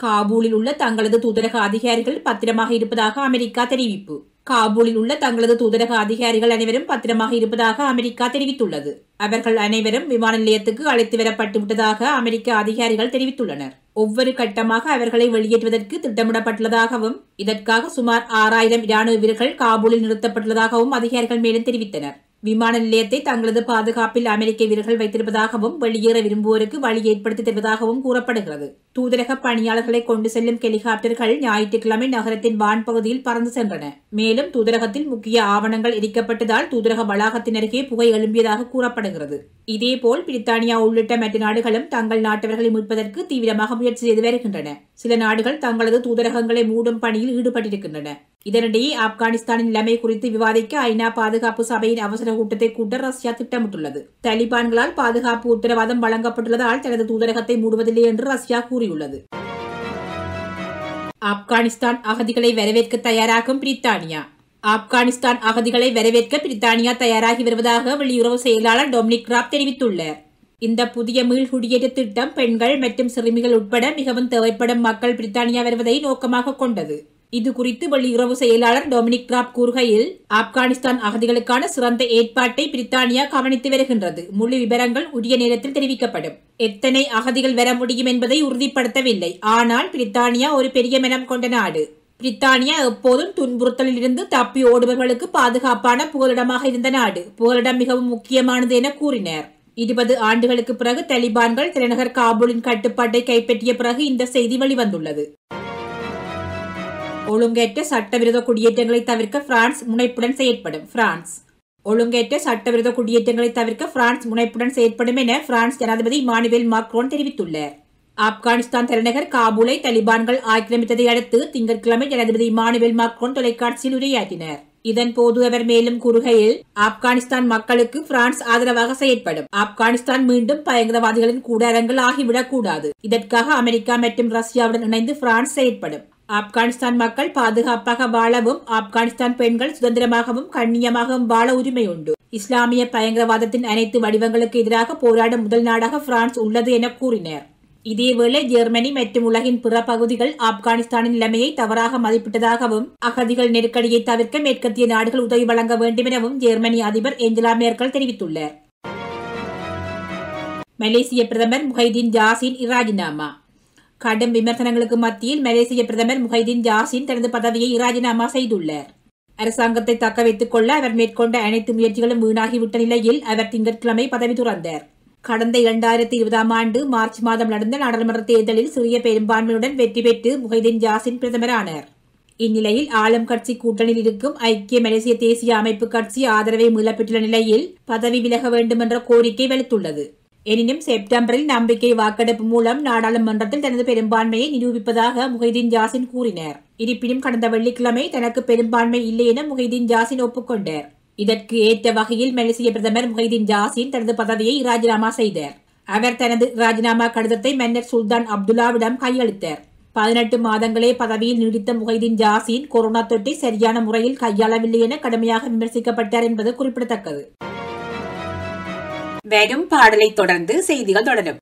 காபூலில் உள்ள தங்களது தூதரக அதிகாரிகள் பத்திரமாக இருப்பதாக அமெரிக்கா தெரிவிப்பு. காபூலில் உள்ள தங்களது தூதரக அதிகாரிகள் அனைவரும் பத்திரமாக இருப்பதாக அமெரிக்கா தெரிவித்துள்ளது. அவர்கள் அனைவரும் விமான நிலையத்துக்கு அழைத்து வரப்பட்டு விட்டதாக அமெரிக்க அதிகாரிகள் தெரிவித்துள்ளனர். ஒவ்வொரு கட்டமாக அவர்களை வெளியேற்றுவதற்கு திட்டமிடப்பட்டுள்ளதாகவும் இதற்காக சுமார் 6000 இராணுவ வீரர்கள் காபூலில் நிறுத்தப்பட்டுள்ளதாகவும் அதிகாரிகள் மேலும் தெரிவித்தனர். விமான நிலையத்தை தங்களது பாதுகாப்பில் அமெரிக்க வீரர்கள் வைத்திருப்பதாகவும் வெளியேற விரும்புவோருக்கு வழி ஏற்படுத்தி தருவதாகவும் கூறப்படுகிறது. தூதரக பணியாளர்களை கொண்டு செல்லும் ஹெலிகாப்டர்கள் ஞாயிற்றுக்கிழமை நகரத்தின் வான்பகுதியில் பறந்து சென்றன. மேலும் தூதரகத்தில் முக்கிய ஆவணங்கள் எரிக்கப்பட்டதால் தூதரக வளாகத்தின் அருகே புகை எழும்பியதாக கூறப்படுகிறது. இதேபோல் பிரித்தானியா உள்ளிட்ட மற்ற நாடுகளும் தங்கள் நாட்டவர்களை மீட்பதற்கு தீவிரமாக முயற்சி செய்து வருகின்றன. சில நாடுகள் தங்களது தூதரகங்களை மூடும் பணியில் ஈடுபட்டிருக்கின்றன. இதனிடையே ஆப்கானிஸ்தானின் நிலைமை குறித்து விவாதிக்க ஐநா பாதுகாப்பு சபையின் அவசர கூட்டத்தை கூட்ட ரஷ்யா திட்டமிட்டுள்ளது. தாலிபான்களால் பாதுகாப்பு உத்தரவாதம் வழங்கப்பட்டுள்ளதால் தனது தூதரகத்தை மூடுவதில்லை என்று ரஷ்யா கூறியுள்ளது. ஆப்கானிஸ்தான் அகதிகளை வரவேற்க தயாராகும் பிரித்தானியா. ஆப்கானிஸ்தான் அகதிகளை வரவேற்க பிரித்தானியா தயாராகி வருவதாக வெளியுறவு செயலாளர் டொமினிக் ராப் தெரிவித்துள்ளார். இந்த புதிய மீள்குடியேற்ற திட்டம் பெண்கள் மற்றும் சிறுமிகள் உட்பட மிகவும் தேவைப்படும் மக்கள் பிரித்தானியா வருவதை நோக்கமாக கொண்டது. இது குறித்து வெளியுறவு செயலாளர் டொமினிக் ராப் கூறுகையில், ஆப்கானிஸ்தான் அகதிகளுக்கான சிறந்த ஏற்பாட்டை பிரித்தானியா கவனித்து வருகின்றது. முழு விவரங்கள் உரிய நேரத்தில் தெரிவிக்கப்படும். எத்தனை அகதிகள் வர முடியும் என்பதை உறுதிப்படுத்தவில்லை. ஆனால் பிரித்தானியா ஒரு பெரிய மனம் கொண்ட நாடு. பிரித்தானியா எப்போதும் துன்புறுத்தலில் இருந்து தப்பி ஓடுபவர்களுக்கு பாதுகாப்பான புகலிடமாக இருந்த நாடு. புகலிடம் மிகவும் முக்கியமானது என கூறினார். 20 ஆண்டுகளுக்கு பிறகு தாலிபான்கள் தலைநகர் காபூலின் கட்டுப்பாட்டை கைப்பற்றிய பிறகு இந்த செய்தி வெளிவந்துள்ளது. ஒழுங்கேற்ற சட்டவிரோத குடியேற்றங்களை தவிர்க்க பிரான்ஸ் முனைப்புடன் செயற்படும். பிரான்ஸ் ஒழுங்கேற்ற சட்டவிரோத குடியேற்றங்களை தவிர்க்க பிரான்ஸ் முனைப்புடன் செயற்படும் என பிரான்ஸ் ஜனாதிபதி இமானுவேல் மாக்ரோன் தெரிவித்துள்ளார். ஆப்கானிஸ்தான் தலைநகர் காபூலை தாலிபான்கள் ஆக்கிரமித்ததை அடுத்து திங்கட்கிழமை ஜனாதிபதி இமானுவேல் மாக்ரோன் தொலைக்காட்சியில் உரையாற்றினார். இதன்போது அவர் மேலும் கூறுகையில், ஆப்கானிஸ்தான் மக்களுக்கு பிரான்ஸ் ஆதரவாக செயற்படும். ஆப்கானிஸ்தான் மீண்டும் பயங்கரவாதிகளின் கூடாரங்கள் ஆகிவிடக் கூடாது. இதற்காக அமெரிக்கா மற்றும் ரஷ்யாவுடன் இணைந்து பிரான்ஸ் செயற்படும். ஆப்கானிஸ்தான் மக்கள் பாதுகாப்பாக வாழவும் ஆப்கானிஸ்தான் பெண்கள் சுதந்திரமாகவும் கண்ணியமாகவும் வாழ உரிமை உண்டு. இஸ்லாமிய பயங்கரவாதத்தின் அனைத்து வடிவங்களுக்கு எதிராக போராடும் முதல் நாடாக பிரான்ஸ் உள்ளது என கூறினார். இதேவேளை ஜெர்மனி மற்றும் உலகின் பிற பகுதிகள் ஆப்கானிஸ்தானின் நிலைமையை தவறாக மதிப்பிட்டதாகவும் அகதிகள் நெருக்கடியை தவிர்க்க மேற்கத்திய நாடுகள் உதவி வழங்க வேண்டும் எனவும் ஜெர்மனி அதிபர் ஏஞ்சலா மேர்க்கல் தெரிவித்துள்ளார். மலேசிய பிரதமர் முஹைதீன் ஜாசின் ராஜினாமா. கடும் விமர்சனங்களுக்கு மத்தியில் மலேசிய பிரதமர் முஹைதீன் ஜாசின் தனது பதவியை ராஜினாமா செய்துள்ளார். அரசாங்கத்தை தக்க வைத்துக் கொள்ள அவர் மேற்கொண்ட அனைத்து முயற்சிகளும் வீணாகிவிட்ட நிலையில் அவர் திங்கட்கிழமை பதவி துறந்தார். கடந்த 2020 ஆண்டு மார்ச் மாதம் நடந்த நாடாளுமன்ற தேர்தலில் சிறிய பெரும்பான்மையுடன் வெற்றி பெற்று முஹைதீன் ஜாசின் பிரதமரானார். இந்நிலையில் ஆளும் கட்சி கூட்டணியில் இருக்கும் ஐக்கிய மலேசிய தேசிய அமைப்பு கட்சி ஆதரவை மீளப்பெற்றுள்ள நிலையில் பதவி விலக வேண்டும் என்ற கோரிக்கை வலுத்துள்ளது. எனினும் செப்டம்பரில் நம்பிக்கை வாக்கெடுப்பு மூலம் நாடாளுமன்றத்தில் தனது பெரும்பான்மையை நிரூபிப்பதாக முஹைதீன் ஜாசின் கூறினார். இருப்பினும் கடந்த வெள்ளிக்கிழமை தனக்கு பெரும்பான்மை இல்லை என முஹைதீன் ஜாசின் ஒப்புக்கொண்டார். இதற்கு ஏற்ற வகையில் மலேசிய பிரதமர் முஹைதீன் ஜாசின் தனது பதவியை ராஜினாமா செய்தார். அவர் தனது ராஜினாமா கடிதத்தை மன்னர் சுல்தான் அப்துல்லாவிடம் கையளித்தார். 18 மாதங்களே பதவியில் நீடித்த முஹைதீன் ஜாசின் கொரோனா தொற்றை சரியான முறையில் கையாளவில்லை என கடுமையாக விமர்சிக்கப்பட்டார் என்பது குறிப்பிடத்தக்கது. வரும் பாடலை தொடர்ந்து செய்திகள் தொடரும்.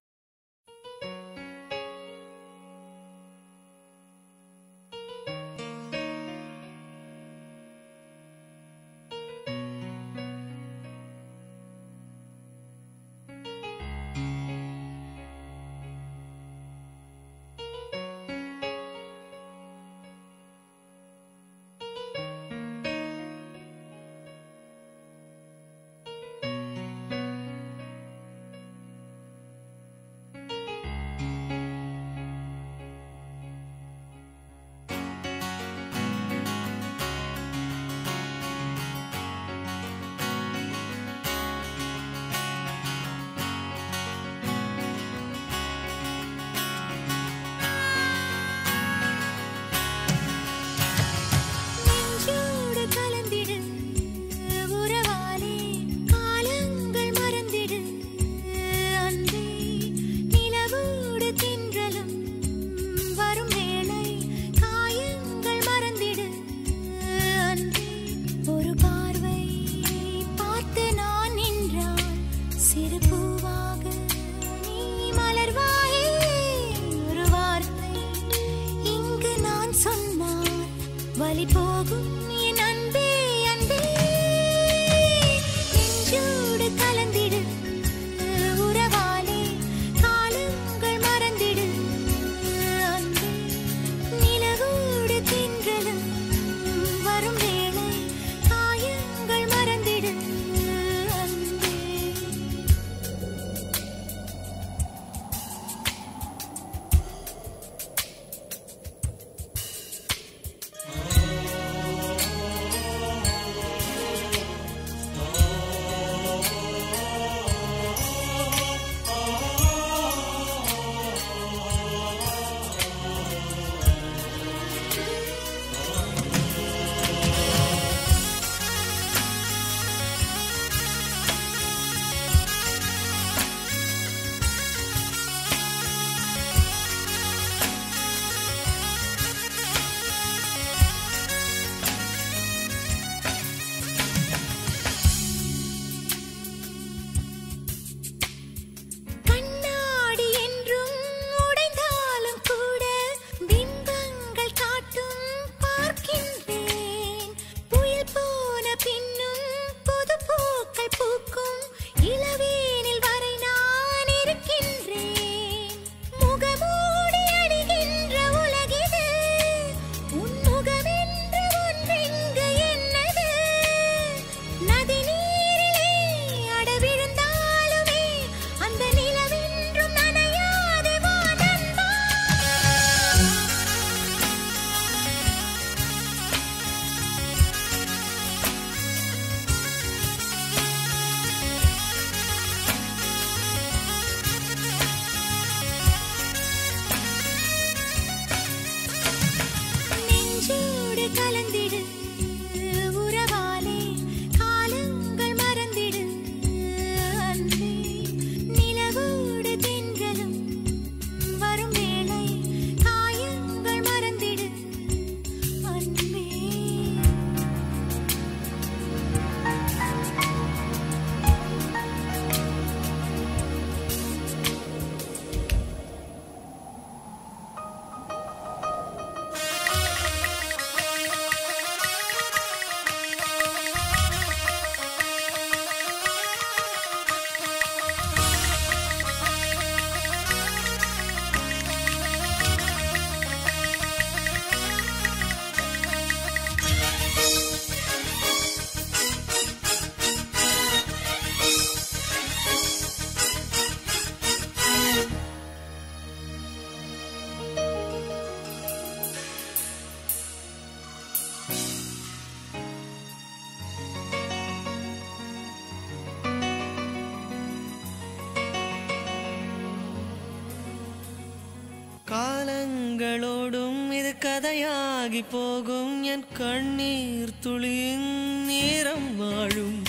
கதையாகி போகும் என் கண்ணீர் துளியின் நேரம் வாழும்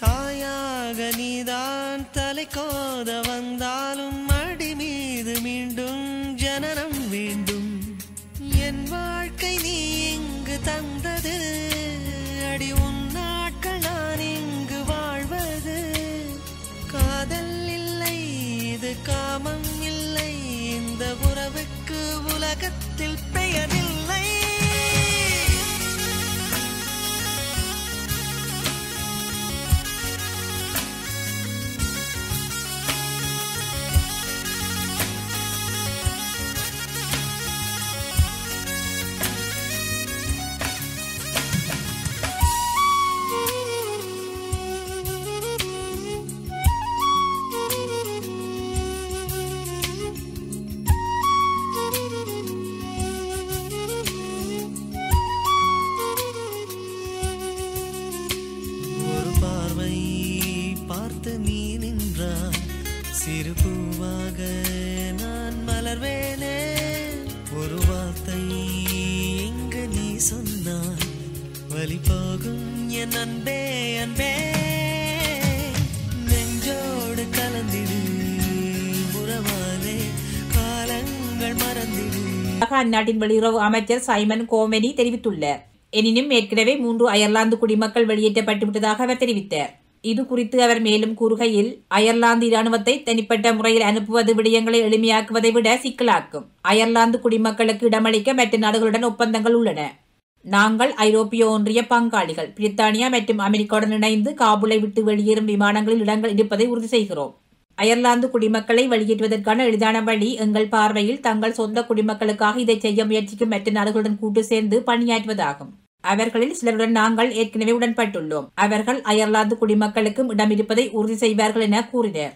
தாயாக நீதான் தலை கோத வந்தாலும் அடி மீது மீண்டும் ஜனனம் வேண்டும் என் வாழ்க்கை நீ இங்கு தந்தது அடி உன் நாட்கள் நான் இங்கு வாழ்வது காதல் இல்லை இது காமம் இல்லை இந்த உறவுக்கு உலகத்தில் பெயரில்லை சிறு பூவாக நான் மலர்வேனே ஒரு வார்த்தை எங்கு நீ சொன்னாய் வலி போகும் என் அன்பே அன்பே நெஞ்சோடு கலந்திடு உறவாலே காலங்கள் மறந்திடு அந்நாட்டின் வெளியுறவு அமைச்சர் சைமன் கோமெனி தெரிவித்துள்ளார். எனினும் ஏற்கனவே 3 அயர்லாந்து குடிமக்கள் வெளியேற்றப்பட்டுவிட்டதாக அவர் தெரிவித்தார். இது குறித்து அவர் மேலும் கூறுகையில், அயர்லாந்து இராணுவத்தை தனிப்பட்ட முறையில் அனுப்புவது விடயங்களை எளிமையாக்குவதை விட சிக்கலாக்கும். அயர்லாந்து குடிமக்களுக்கு இடமளிக்க மற்ற நாடுகளுடன் ஒப்பந்தங்கள் உள்ளன. நாங்கள் ஐரோப்பிய ஒன்றிய பங்காளிகள். பிரித்தானியா மற்றும் அமெரிக்காவுடன் இணைந்து காபூலை விட்டு வெளியேறும் விமானங்களில் இடங்கள் இருப்பதை உறுதி செய்கிறோம். அயர்லாந்து குடிமக்களை வெளியேற்றுவதற்கான எளிதான வழி எங்கள் பார்வையில் தங்கள் சொந்த குடிமக்களுக்காக இதை செய்ய முயற்சிக்கும் மற்ற நாடுகளுடன் கூட்டு சேர்ந்து பணியாற்றுவதாகும். அவர்களில் சிலருடன் நாங்கள் ஏற்கனவே உடன்பட்டுள்ளோம். அவர்கள் அயர்லாந்து குடிமக்களுக்கும் இடம் இருப்பதை உறுதி செய்வார்கள் என கூறினர்.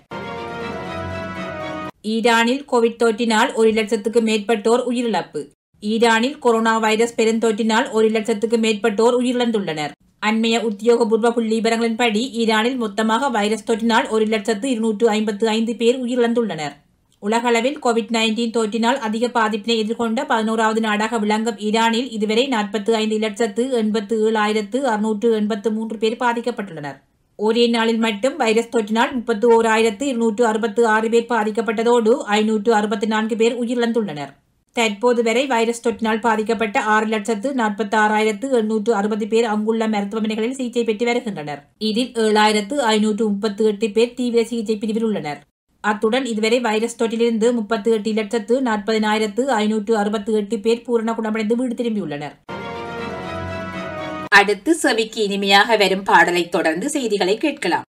ஈரானில் கோவிட் தொற்றினால் 1 லட்சத்துக்கு மேற்பட்டோர் உயிரிழப்பு. ஈரானில் கொரோனா வைரஸ் பெருந்தொற்றினால் 1 லட்சத்துக்கு மேற்பட்டோர் உயிரிழந்துள்ளனர். அண்மைய உத்தியோகபூர்வ புள்ளி விவரங்களின்படி ஈரானில் மொத்தமாக வைரஸ் தொற்றினால் 1,255,000 பேர் உயிரிழந்துள்ளனர். உலகளவில் கோவிட்-19 தொற்றினால் அதிக பாதிப்பினை எதிர்கொண்ட 11வது நாடாக விளங்கும் ஈரானில் இதுவரை 45,87,683 பேர் பாதிக்கப்பட்டுள்ளனர். ஒரே நாளில் மட்டும் வைரஸ் தொற்றினால் 31,266 பேர் பாதிக்கப்பட்டதோடு 564 பேர் உயிரிழந்துள்ளனர். தற்போது வரை வைரஸ் தொற்றினால் பாதிக்கப்பட்ட 6,46,860 பேர் அங்குள்ள மருத்துவமனைகளில் சிகிச்சை பெற்று வருகின்றனர். இதில் 7,538 பேர் தீவிர சிகிச்சை பிரிவில் உள்ளனர். அத்துடன் இதுவரை வைரஸ் தொற்றிலிருந்து 38,40,568 பேர் பூரண குணமடைந்து வீடு திரும்பியுள்ளனர். அடுத்து செவிக்கு இனிமையாக வரும் பாடலை தொடர்ந்து செய்திகளை கேட்கலாம்.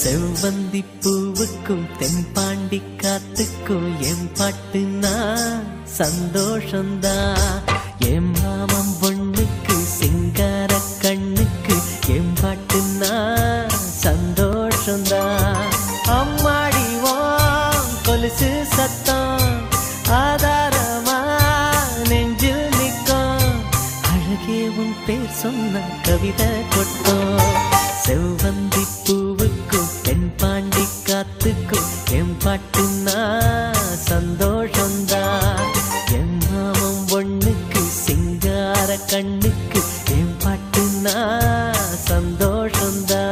செவ்வந்தி பூவுக்கும் தென்பாண்டி காத்துக்கும் என் பாட்டுனா சந்தோஷந்தா. என் மாமம் பொண்ணுக்கு சிங்கார கண்ணுக்கு என் பாட்டுனா சந்தோஷந்தா. அம்மாடி வாம் கொலுசு சத்தம் ஆதாரமா நெஞ்சில் நிற்கும். அழகே உன் பேர் சொன்ன கவிதை கொட்டும். செவ்வந்தி பூவுக்கும் தென்பாண்டி காத்துக்கும் என் பாட்டுனா சந்தோஷந்தா. என் மாமம் பொண்ணுக்கு சிங்கார கண்ணுக்கு என் பாட்டுனா சந்தோஷந்தா.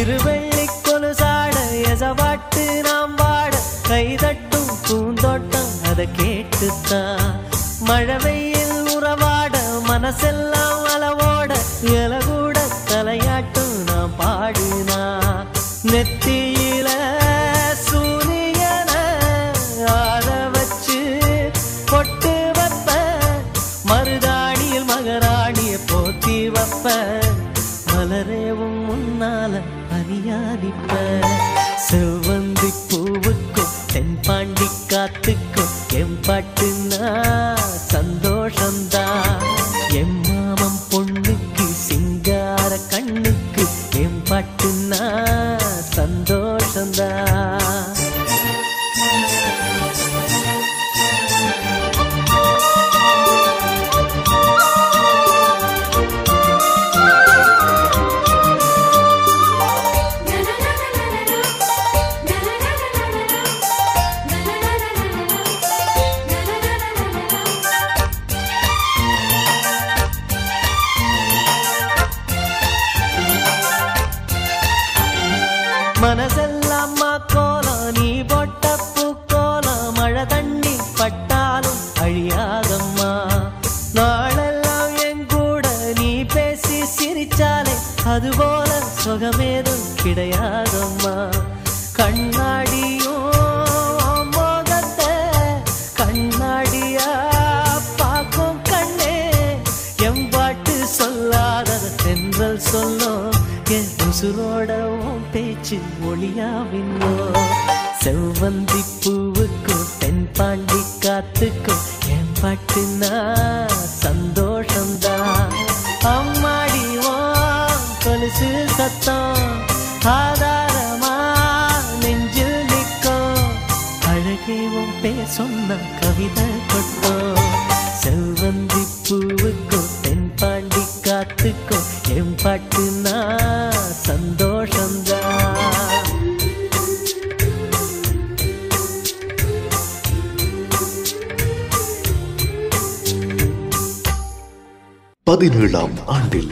இருவெள்ளி கொலுசாட எசவாட்டு நாம் வாட கைதட்டும் பூந்தோட்டம் அதை கேட்டுத்தான் மழை வெயில் உறா மனசெல்லாம் அளவோட இலகூட தலையாட்டும் நான் பாடுனா நெத்தியில சூரியன ஆற வச்சு பொட்டு வைப்ப மருதாணியில் மகராணிய போத்தி வைப்ப மலரேவும் முன்னால பனியாதிப்ப செவ்வந்தி பூவுக்கும் தென்பாண்டி காத்துக்கும் எம்பாட்டுனா சந்தோஷந்தா எம் மாமம் பொண்ணுக்கு சிங்கார கண்ணுக்கு எம்பாட்டுனா சந்தோஷந்தா மனசெல்லாம் கோலம் நீ போட்ட பூக்கோலம் மழை தண்ணி பட்டாலும் அழியாதம்மா நாளெல்லாம் என் கூட நீ பேசி சிரிச்சாலே அதுபோல சுகமேதும் கிடையாதம்மா கண்ணாடியும் மோகத்தை கண்ணாடியா பார்க்கும் கண்ணே எம்பாட்டு சொல்லாதது தென்றல் சொல்லும் என் உசுரோட பேச்சு ஒளியாவின்னோ செவ்வந்தி பூவுக்கும் தென்பாண்டி காத்துக்கும் என் பாட்டுனா சந்தோஷந்தா அம்மாடிவோ கொலுசு சத்தம் ஆதாரமா நெஞ்சில் நிற்கும் அழகேவும் பேர் சொன்ன கவிதை கொட்டும் செவ்வந்தி பூவுக்கும் தென்பாண்டி காத்துக்கும் என் பாட்டுனா சந்தோஷந்தா 17ஆம் ஆண்டில்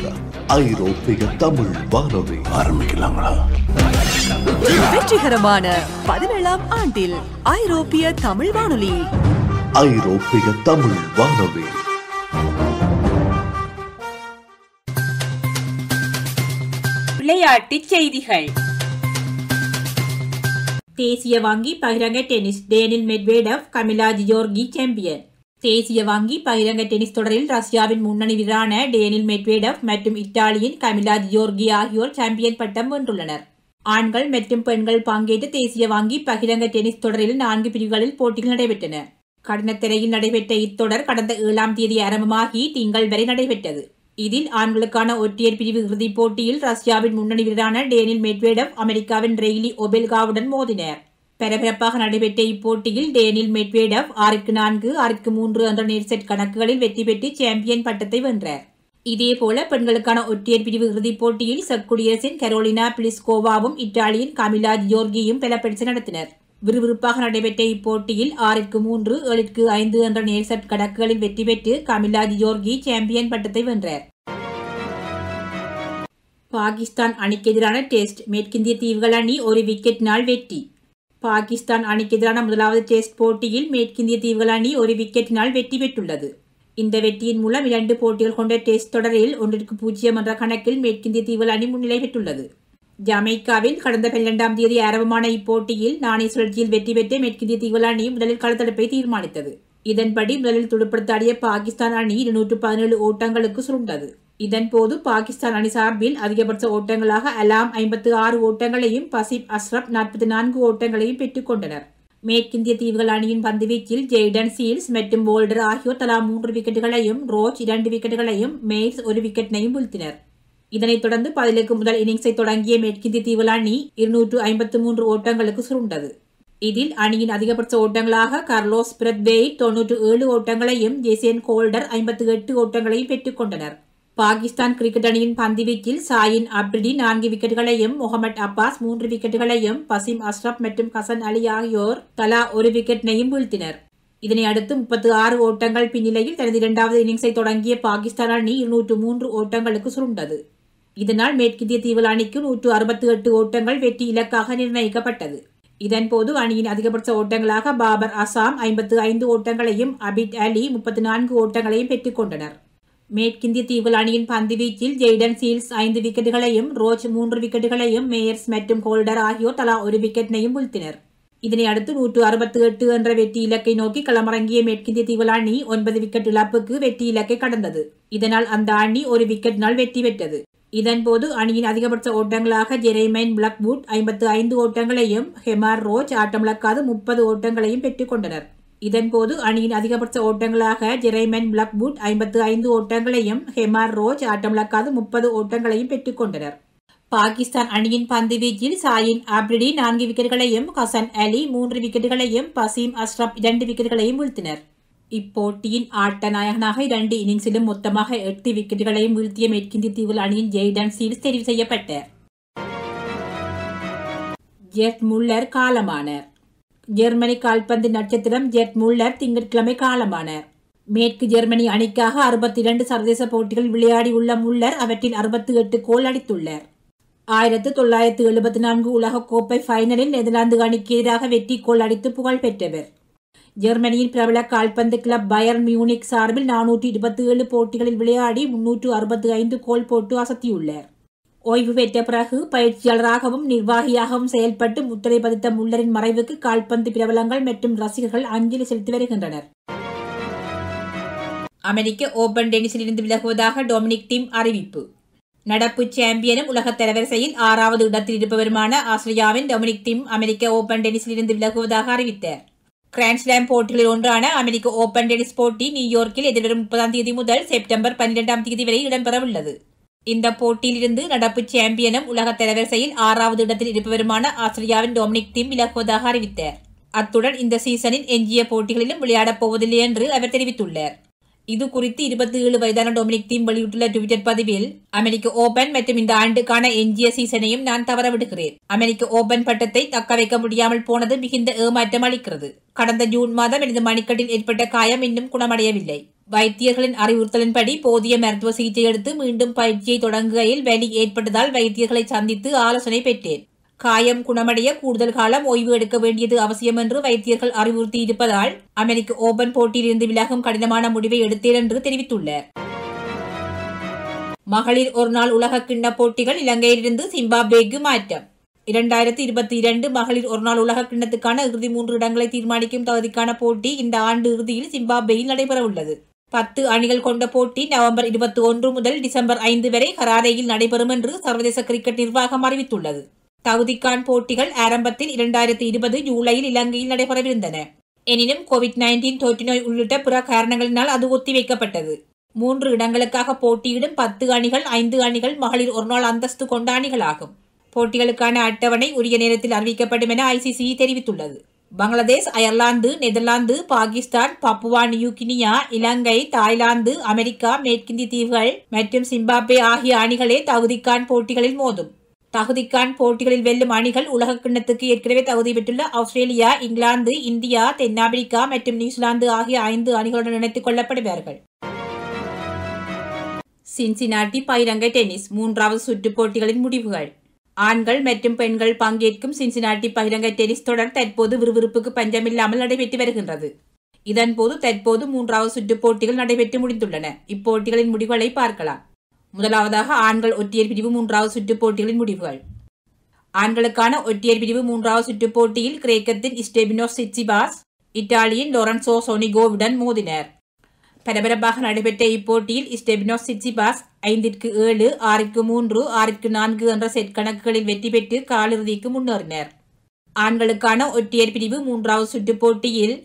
ஐரோப்பிய தமிழ் வானொலி ஆரம்பிக்கலாங்களா? வெற்றிகரமான 17ஆம் ஆண்டில் ஐரோப்பிய தமிழ் வானொலி. ஐரோப்பிய தமிழ் வானொலி. விளையாட்டுச் செய்திகள். தேசிய வங்கி பகிரங்க டென்னிஸ், டேனில் மெட்வேடெவ் கமிலா ஜியோர்கி சாம்பியன். தேசிய வங்கி பகிரங்க டென்னிஸ் தொடரில் ரஷ்யாவின் முன்னணி வீரரான டேனில் மெட்வேடெவ் மற்றும் இத்தாலியின் கமிலா ஜியோர்கி ஆகியோர் சாம்பியன் பட்டம் வென்றுள்ளனர். ஆண்கள் மற்றும் பெண்கள் பங்கேற்ற தேசிய வங்கி பகிரங்க டென்னிஸ் தொடரில் 4 பிரிவுகளில் போட்டிகள் நடைபெற்றன. கடனத்திரையில் நடைபெற்ற இத்தொடர் கடந்த 7ஆம் தேதி ஆரம்பமாகி திங்கள் வரை நடைபெற்றது. இதில் ஆண்களுக்கான ஒற்றையர் பிரிவு இறுதிப் போட்டியில் ரஷ்யாவின் முன்னணி வீரரான டேனில் மெட்வேடெவ் அமெரிக்காவின் ரெய்லி ஒபெல்காவுடன் மோதினர். பரபரப்பாக நடைபெற்ற இப்போட்டியில் டேனில் மெட்வேடெவ் 6-4, 6-3 என்ற நேர் செட் கணக்குகளில் வெற்றி பெற்று சாம்பியன் பட்டத்தை வென்றார். இதேபோல பெண்களுக்கான ஒற்றையர் பிரிவு இறுதிப் போட்டியில் செக் குடியரசின் கரோலினா பிளிஸ்கோவாவும் இத்தாலியின் கமிலா ஜியோர்கியும் பல பரிசு நடத்தினர். விறுவிறுப்பாக நடைபெற்ற இப்போட்டியில் 6-3, 7-5 என்ற நேர் செட் கணக்குகளில் வெற்றி பெற்று கமிலா ஜியோர்கி சாம்பியன் பட்டத்தை வென்றார். பாகிஸ்தான் அணிக்கு எதிரான டெஸ்ட், மேற்கிந்திய தீவுகள் அணி 1 விக்கெட்டினால் வெற்றி. பாகிஸ்தான் அணிக்கு எதிரான முதலாவது டெஸ்ட் போட்டியில் மேற்கிந்திய தீவுகள் அணி 1 விக்கெட்டினால் வெற்றி பெற்றுள்ளது. இந்த வெற்றியின் மூலம் 2 போட்டிகள் கொண்ட டெஸ்ட் தொடரில் 1-0 என்ற கணக்கில் மேற்கிந்திய தீவுகள் அணி முன்னிலை பெற்றுள்ளது. ஜமைக்காவில் கடந்த 12ஆம் தேதி ஆரம்பமான இப்போட்டியில் நாணய சுழற்சியில் வெற்றி பெற்ற மேற்கிந்திய தீவுகள் அணி முதலில் களத்தடுப்பை தீர்மானித்தது. இதன்படி முதலில் துடுப்படுத்தாடிய பாகிஸ்தான் அணி 217 ஓட்டங்களுக்கு சுருண்டது. இதன்போது பாகிஸ்தான் அணி சார்பில் அதிகபட்ச ஓட்டங்களாக அலாம் 56 ஓட்டங்களையும் பசிப் அஸ்ரப் 44 ஓட்டங்களையும் பெற்றுக் கொண்டனர். மேற்கிந்திய தீவுகள் அணியின் பந்துவீச்சில் ஜெய்டன் சீல்ஸ் மற்றும் போல்டர் ஆகியோர் தலா 3 விக்கெட்டுகளையும், ரோச் 2 விக்கெட்டுகளையும், மெய்ல்ஸ் 1 விக்கெட்டினையும் வீழ்த்தினர். இதனைத் தொடர்ந்து பதிலுக்கு முதல் இன்னிங்ஸை தொடங்கிய மேற்கிந்திய தீவுகள் அணி 253 ஓட்டங்களுக்கு சுருண்டது. இதில் அணியின் அதிகபட்ச ஓட்டங்களாக கார்லோஸ் பிரத்வேயிட் 97 ஓட்டங்களையும், ஜேசன் ஹோல்டர் 58 ஓட்டங்களையும் பெற்றுக் கொண்டனர். பாகிஸ்தான் கிரிக்கெட் அணியின் பந்துவீச்சில் சாயின் அப்ரிடி 4 விக்கெட்டுகளையும், முகமது அப்பாஸ் 3 விக்கெட்டுகளையும், பசிம் அஸ்ரப் மற்றும் ஹசன் அலி ஆகியோர் தலா 1 விக்கெட்டினையும் வீழ்த்தினர். இதனை அடுத்து 36 ஓட்டங்கள் பின்னிலையில் தனது 2வது இன்னிங்ஸை தொடங்கிய பாகிஸ்தான் அணி 203 ஓட்டங்களுக்கு சுருண்டது. இதனால் மேற்கிந்திய தீவுகள் அணிக்கு 168 ஓட்டங்கள் வெற்றி இலக்காக நிர்ணயிக்கப்பட்டது. இதன்போது அணியின் அதிகபட்ச ஓட்டங்களாக பாபர் அசாம் 55 ஓட்டங்களையும், அபித் அலி 34 ஓட்டங்களையும் பெற்றுக் கொண்டனர். மேற்கிந்திய தீவுகள் அணியின் பந்துவீச்சில் ஜெய்டன் சீல்ஸ் 5 விக்கெட்டுகளையும், ரோச் 3 விக்கெட்டுகளையும், மேயர்ஸ் மற்றும் ஹோல்டர் ஆகியோர் தலா 1 விக்கெட்டினையும் வீழ்த்தினர். இதனை அடுத்து 168 என்ற வெற்றி இலக்கை நோக்கி களமிறங்கிய மேற்கிந்திய தீவுகள் அணி 9 விக்கெட் இழப்புக்கு வெற்றி இலக்கை கடந்தது. இதனால் அந்த அணி 1 விக்கெட்டினால் வெற்றி பெற்றது. இதன்போது அணியின் அதிகபட்ச ஓட்டங்களாக ஜெரைமைன் பிளாக்வுட் 55 ஓட்டங்களையும், ஹெமார் ரோச் ஆட்டமிழக்காது 30 ஓட்டங்களையும் பெற்றுக் கொண்டனர். இதன்போது அணியின் அதிகபட்ச ஓட்டங்களாக ஜெரைமைன் பிளாக்வுட் 55 ஓட்டங்களையும், ஹெமார் ரோச் ஆட்டமிழக்காது 30 ஓட்டங்களையும் பெற்றுக் கொண்டனர். பாகிஸ்தான் அணியின் பந்துவீச்சில் சாயின் ஆப்ரிடி 4 விக்கெட்டுகளையும், ஹசன் அலி 3 விக்கெட்டுகளையும், பசீம் அஸ்ரப் 2 விக்கெட்டுகளையும் வீழ்த்தினர். இப்போட்டியின் ஆட்ட நாயகனாக 2 இன்னிங்ஸிலும் மொத்தமாக 8 விக்கெட்டுகளையும் வீழ்த்திய மேற்கிந்திய தீவுகள் அணியின் ஜெய்டன் சீல்ஸ் தெரிவு செய்யப்பட்டார். ஜெர்ட் முல்லர் காலமானார். ஜெர்மனி கால்பந்து நட்சத்திரம் ஜெர்ட் முல்லர் திங்கட்கிழமை காலமானார். மேற்கு ஜெர்மனி அணிக்காக 62 சர்வதேச போட்டிகள் விளையாடியுள்ள முல்லர் அவற்றில் 68 கோல் அடித்துள்ளார். 1974 உலகக்கோப்பை ஃபைனலில் நெதர்லாந்து அணிக்கு எதிராக வெற்றி கோல் அடித்து புகழ் பெற்றவர். ஜெர்மனியின் பிரபல கால்பந்து கிளப் பயர்ன் மியூனிக் சார்பில் 427 போட்டிகளில் விளையாடி 365 கோல் போட்டு அசத்தியுள்ளார். ஓய்வு பெற்ற பிறகு பயிற்சியாளராகவும் நிர்வாகியாகவும் செயல்பட்டு முத்திரை பதித்த முல்லரின் மறைவுக்கு கால்பந்து பிரபலங்கள் மற்றும் ரசிகர்கள் அஞ்சலி செலுத்தி வருகின்றனர். அமெரிக்க ஓபன் டென்னிஸில் இருந்து விலகுவதாக டொமினிக் தீம் அறிவிப்பு. நடப்பு சாம்பியனும் உலக தரவரிசையில் 6வது இடத்தில் இருப்பவருமான ஆஸ்திரேலியாவின் டொமினிக் தீம் அமெரிக்க ஓபன் டென்னிஸில் இருந்து விலகுவதாக அறிவித்தார். கிராண்ட்ஸ்லாம் போட்டிகளில் ஒன்றான அமெரிக்க ஓபன் டென்னிஸ் போட்டி நியூயார்க்கில் எதிர்வரும் 30ஆம் தேதி முதல் செப்டம்பர் 12ஆம் தேதி வரை இடம்பெறவுள்ளது. இந்த போட்டியில் இருந்து நடப்பு சாம்பியனும் உலக தரவரிசையில் 6வது இடத்தில் இருப்பவருமான ஆஸ்திரேலியாவின் டொமினிக் தீம் விலகுவதாக அறிவித்தார். அத்துடன் இந்த சீசனின் எஞ்சிய போட்டிகளிலும் விளையாடப் போவதில்லை என்று அவர் தெரிவித்துள்ளார். இது குறித்து 27 வயதான டொமினிக் தீம் வெளியிட்டுள்ள ட்விட்டர் பதிவில், அமெரிக்க ஓபன் மற்றும் இந்த ஆண்டுக்கான எஞ்சிய சீசனையும் நான் தவறவிடுகிறேன். அமெரிக்க ஓபன் பட்டத்தை தக்க வைக்க முடியாமல் போனது மிகுந்த ஏமாற்றம் அளிக்கிறது. கடந்த ஜூன் மாதம் எனது மணிக்கட்டில் ஏற்பட்ட காயம் இன்னும் குணமடையவில்லை. வைத்தியர்களின் அறிவுறுத்தலின்படி போதிய மருத்துவ சிகிச்சை எடுத்து மீண்டும் பயிற்சியை தொடங்குகையில் வலி ஏற்பட்டதால் வைத்தியர்களை சந்தித்து ஆலோசனை பெற்றேன். காயம் குணமடைய கூடுதல் காலம் ஓய்வு எடுக்க வேண்டியது அவசியம் என்று வைத்தியர்கள் அறிவுறுத்தியிருப்பதால் அமெரிக்க ஓபன் போட்டியிலிருந்து விலகும் கடினமான முடிவை எடுத்தேன் என்று தெரிவித்துள்ளார். மகளிர் ஒருநாள் உலக கிண்ண போட்டிகள் இலங்கையிலிருந்து சிம்பாப்வேக்கு மாற்றம். 2022 மகளிர் ஒருநாள் உலக கிண்ணத்துக்கான இறுதி 3 இடங்களை தீர்மானிக்கும் தகுதிக்கான போட்டி இந்த ஆண்டு இறுதியில் சிம்பாப்வேயில் நடைபெறவுள்ளது. 10 அணிகள் கொண்ட போட்டி நவம்பர் 21 முதல் டிசம்பர் 5 வரை ஹராரேயில் நடைபெறும் என்று சர்வதேச கிரிக்கெட் நிர்வாகம் அறிவித்துள்ளது. தகுதிக்கான் போட்டிகள் ஆரம்பத்தில் 2020 ஜூலையில் இலங்கையில் நடைபெறவிருந்தன. எனினும் கோவிட்-19 தொற்று நோய் உள்ளிட்ட பிற காரணங்களினால் அது ஒத்திவைக்கப்பட்டது. 3 இடங்களுக்காக போட்டியிடும் 10 அணிகள் 5 அணிகள் மகளிர் ஒருநாள் அந்தஸ்து கொண்ட அணிகளாகும். போட்டிகளுக்கான அட்டவணை உரிய நேரத்தில் அறிவிக்கப்படும் என ICC தெரிவித்துள்ளது. Bangladesh, Ireland, Netherlands, Pakistan, Papua New Guinea, Ilangai, Thailand, America, மேற்கிந்திய தீவுகள் மற்றும் சிம்பாப்வே ஆகிய அணிகளே தகுதிக்கான் போட்டிகளில் மோதும். தகுதிக்கான் போட்டிகளில் வெல்லும் அணிகள் உலக கிண்ணத்துக்கு ஏற்கனவே தகுதி பெற்றுள்ள ஆஸ்திரேலியா, இங்கிலாந்து, இந்தியா, தென்னாப்பிரிக்கா மற்றும் நியூசிலாந்து ஆகிய 5 அணிகளுடன் இணைத்துக் கொள்ளப்படுவார்கள். சின்சினாட்டி பகிரங்க டென்னிஸ் 3வது சுற்று போட்டிகளின் முடிவுகள். ஆண்கள் மற்றும் பெண்கள் பங்கேற்கும் சின்சினாட்டி பகிரங்க டென்னிஸ் தொடர் தற்போது விறுவிறுப்புக்கு பஞ்சமில்லாமல் நடைபெற்று வருகின்றது. இதன்போது தற்போது 3வது சுற்று போட்டிகள் நடைபெற்று முடிந்துள்ளன. இப்போட்டிகளின் முடிவுகளை பார்க்கலாம். முதலாவதாக ஆண்கள் ஒற்றையர் பிரிவு 3வது சுற்று போட்டிகளின் முடிவுகள். ஆண்களுக்கான ஒற்றையர் பிரிவு 3வது சுற்று போட்டியில் கிரேக்கத்தின் ஸ்டெபினோஸ் சிட்சிபாஸ் இத்தாலியின் லொரன்சோ சொனிகோவுடன் மோதினர். பரபரப்பாக நடைபெற்ற இப்போட்டியில் ஸ்டெபினோஸ் சிட்சிபாஸ் 5-7, 6-3, 6-4 என்ற செட் கணக்குகளில் வெற்றி பெற்று காலிறுதிக்கு முன்னேறினர். ஆண்களுக்கான ஒற்றையர் பிரிவு 3வது சுற்று போட்டியில்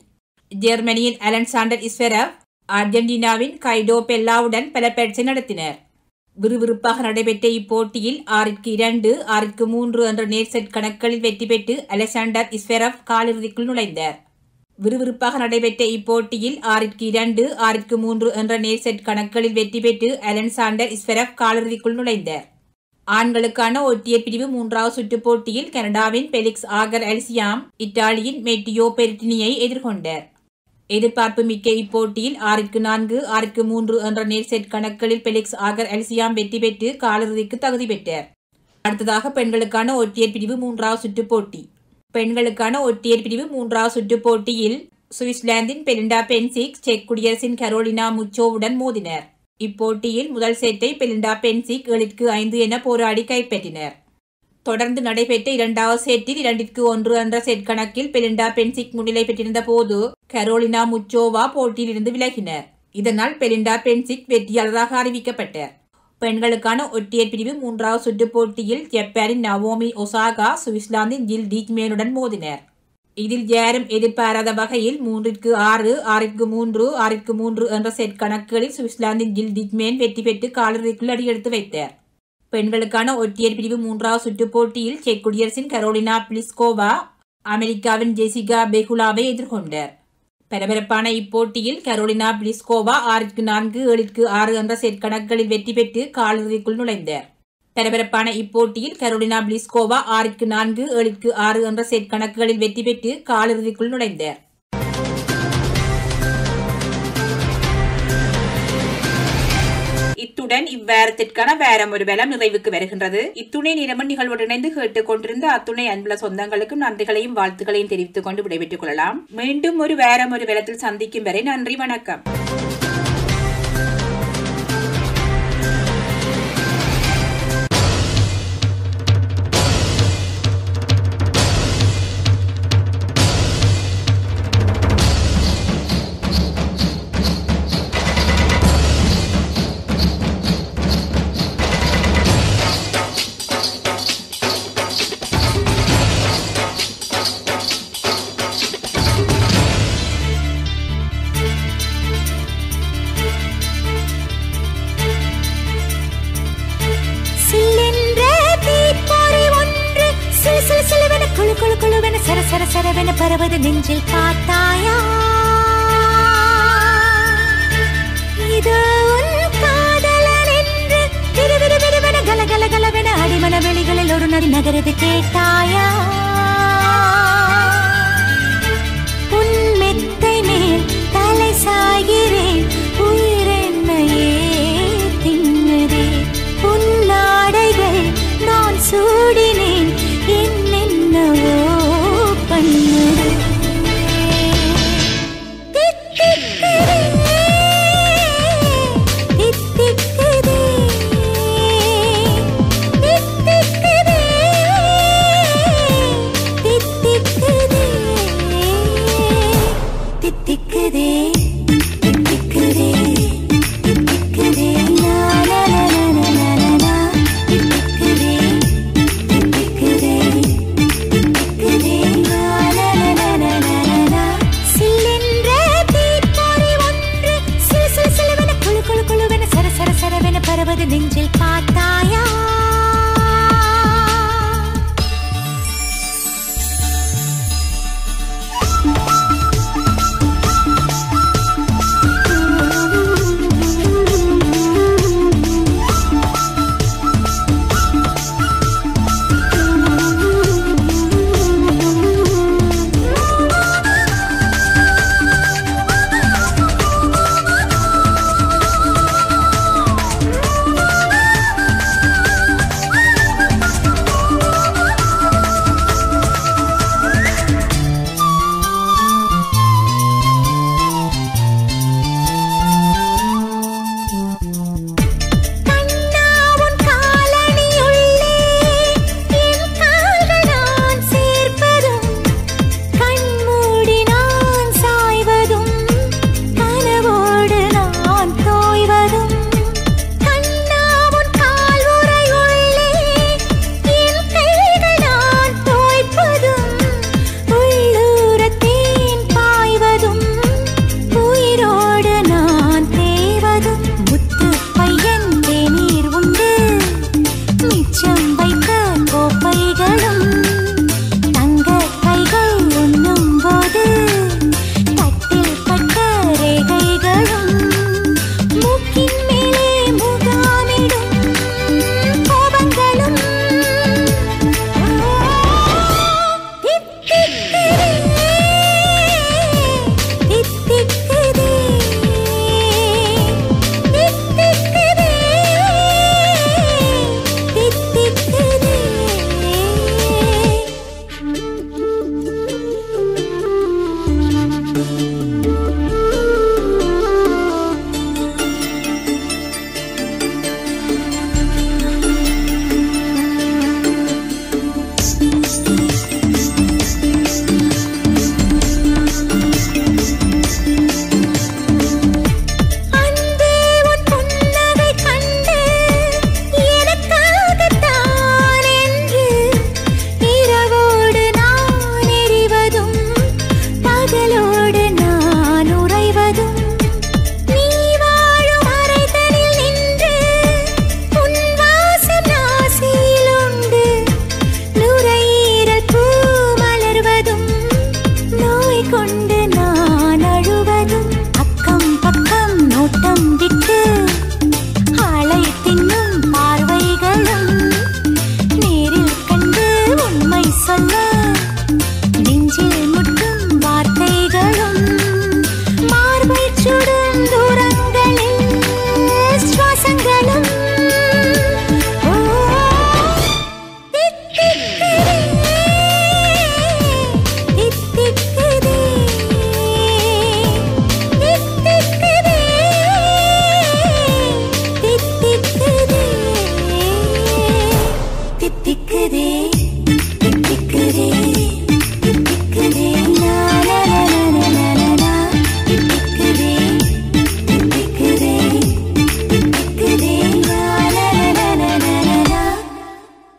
ஜெர்மனியின் அலெக்சாண்டர் ஸ்வெரவ் அர்ஜென்டினாவின் கைடோ பெல்லாவுடன் பல பயிற்சி நடத்தினர். விறுவிறுப்பாக நடைபெற்ற இப்போட்டியில் 6-2, 6-3 என்ற நேர் செட் கணக்குகளில் வெற்றி பெற்று அலெக்சாண்டர் ஸ்வெரவ் காலிறுதிக்குள் நுழைந்தார். விறுவிறுப்பாக நடைபெற்ற இப்போட்டியில் 6-2, 6-3 என்ற நேர் செட் கணக்குகளில் வெற்றி பெற்று அலெக்சாண்டர் ஸ்வெரவ் காலிறுதிக்குள் நுழைந்தார். ஆண்களுக்கான ஒற்றையர் பிரிவு 3வது சுற்று போட்டியில் கனடாவின் பெலிக்ஸ் ஆகர் அல்சியாம் இத்தாலியின் மெட்டியோ பெர்டினியை எதிர்கொண்டார். எதிர்பார்ப்பு மிக்க இப்போட்டியில் 6-4, 6-3 என்ற நேர் செட் கணக்குகளில் பெலிக்ஸ் ஆகர் அல்சியாம் வெற்றி பெற்று காலிறுதிக்கு தகுதி பெற்றார். அடுத்ததாக பெண்களுக்கான ஒற்றையர் பிரிவு 3வது சுற்று போட்டி. பெண்களுக்கான ஒற்றையர் பிரிவு 3வது சுற்று போட்டியில் சுவிட்சர்லாந்தின் பெலிண்டா பென்சிக் செக் குடியரசின் கரோலினா முச்சோவுடன் மோதினர். இப்போட்டியில் முதல் செட்டை பெலிண்டா பென்சிக் 7-5 என போராடி கைப்பற்றினர். தொடர்ந்து நடைபெற்ற இரண்டாவது செட்டில் 2-1 என்ற செட் கணக்கில் பெலிண்டா பென்சிக் முன்னிலை பெற்றிருந்த போது கரோலினா முச்சோவா போட்டியில் இருந்து விலகினர். இதனால் பெலிண்டா பென்சிக் வெற்றியாளராக அறிவிக்கப்பட்டார். பெண்களுக்கான ஒற்றையர் பிரிவு 3வது சுற்று போட்டியில் ஜப்பானின் நவோமி ஒசாகா சுவிட்சர்லாந்தின் ஜில் டீச்மேனுடன் மோதினர். இதில் யாரும் எதிர்பாராத வகையில் 3-6, 6-3, 6-3 என்ற செட் கணக்குகளில் சுவிட்சர்லாந்தின் ஜில் டீச்மேன் வெற்றி பெற்று காலிறுதிக்குள் அடியெடுத்து வைத்தார். பெண்களுக்கான ஒற்றையர் பிரிவு 3வது சுற்று போட்டியில் செக் குடியரசின் கரோலினா பிளிஸ்கோவா அமெரிக்காவின் ஜெசிகா பெகுலாவை எதிர்கொண்டார். பரபரப்பான இப்போட்டியில் கரோலினா பிளிஸ்கோவா 6-4, 7-6 என்ற செட் கணக்குகளில் வெற்றி பெற்று காலிறுதிக்குள் நுழைந்தார். பரபரப்பான இப்போட்டியில் கரோலினா பிளிஸ்கோவா 6-4, 7-6 என்ற செட் கணக்குகளில் வெற்றி பெற்று காலிறுதிக்குள் நுழைந்தார். இத்துடன் இவ்வாரத்திற்கான வாரம் ஒரு வேலம் நிறைவுக்கு வருகின்றது. இத்துணை நிறமன் நிகழ்வுடன் இணைந்து கேட்டுக் கொண்டிருந்த அத்துணை அன்புள்ள சொந்தங்களுக்கும் நன்றிகளையும் வாழ்த்துக்களையும் தெரிவித்துக் கொண்டு விடைபெற்றுக் கொள்ளலாம். மீண்டும் ஒரு வாரம் ஒரு வேலத்தில் சந்திக்கும் வரை நன்றி, வணக்கம். சரசரவென பரவது நெஞ்சில் பார்த்தாயா, இது உன் காதலன் என்று விறுவிறுவென கலகலகலவென அடிமன வெளிகளில் ஒரு நதி நகரது கேட்டாயா, உன் மெத்தை மேல் தலை சாய்கிறேன்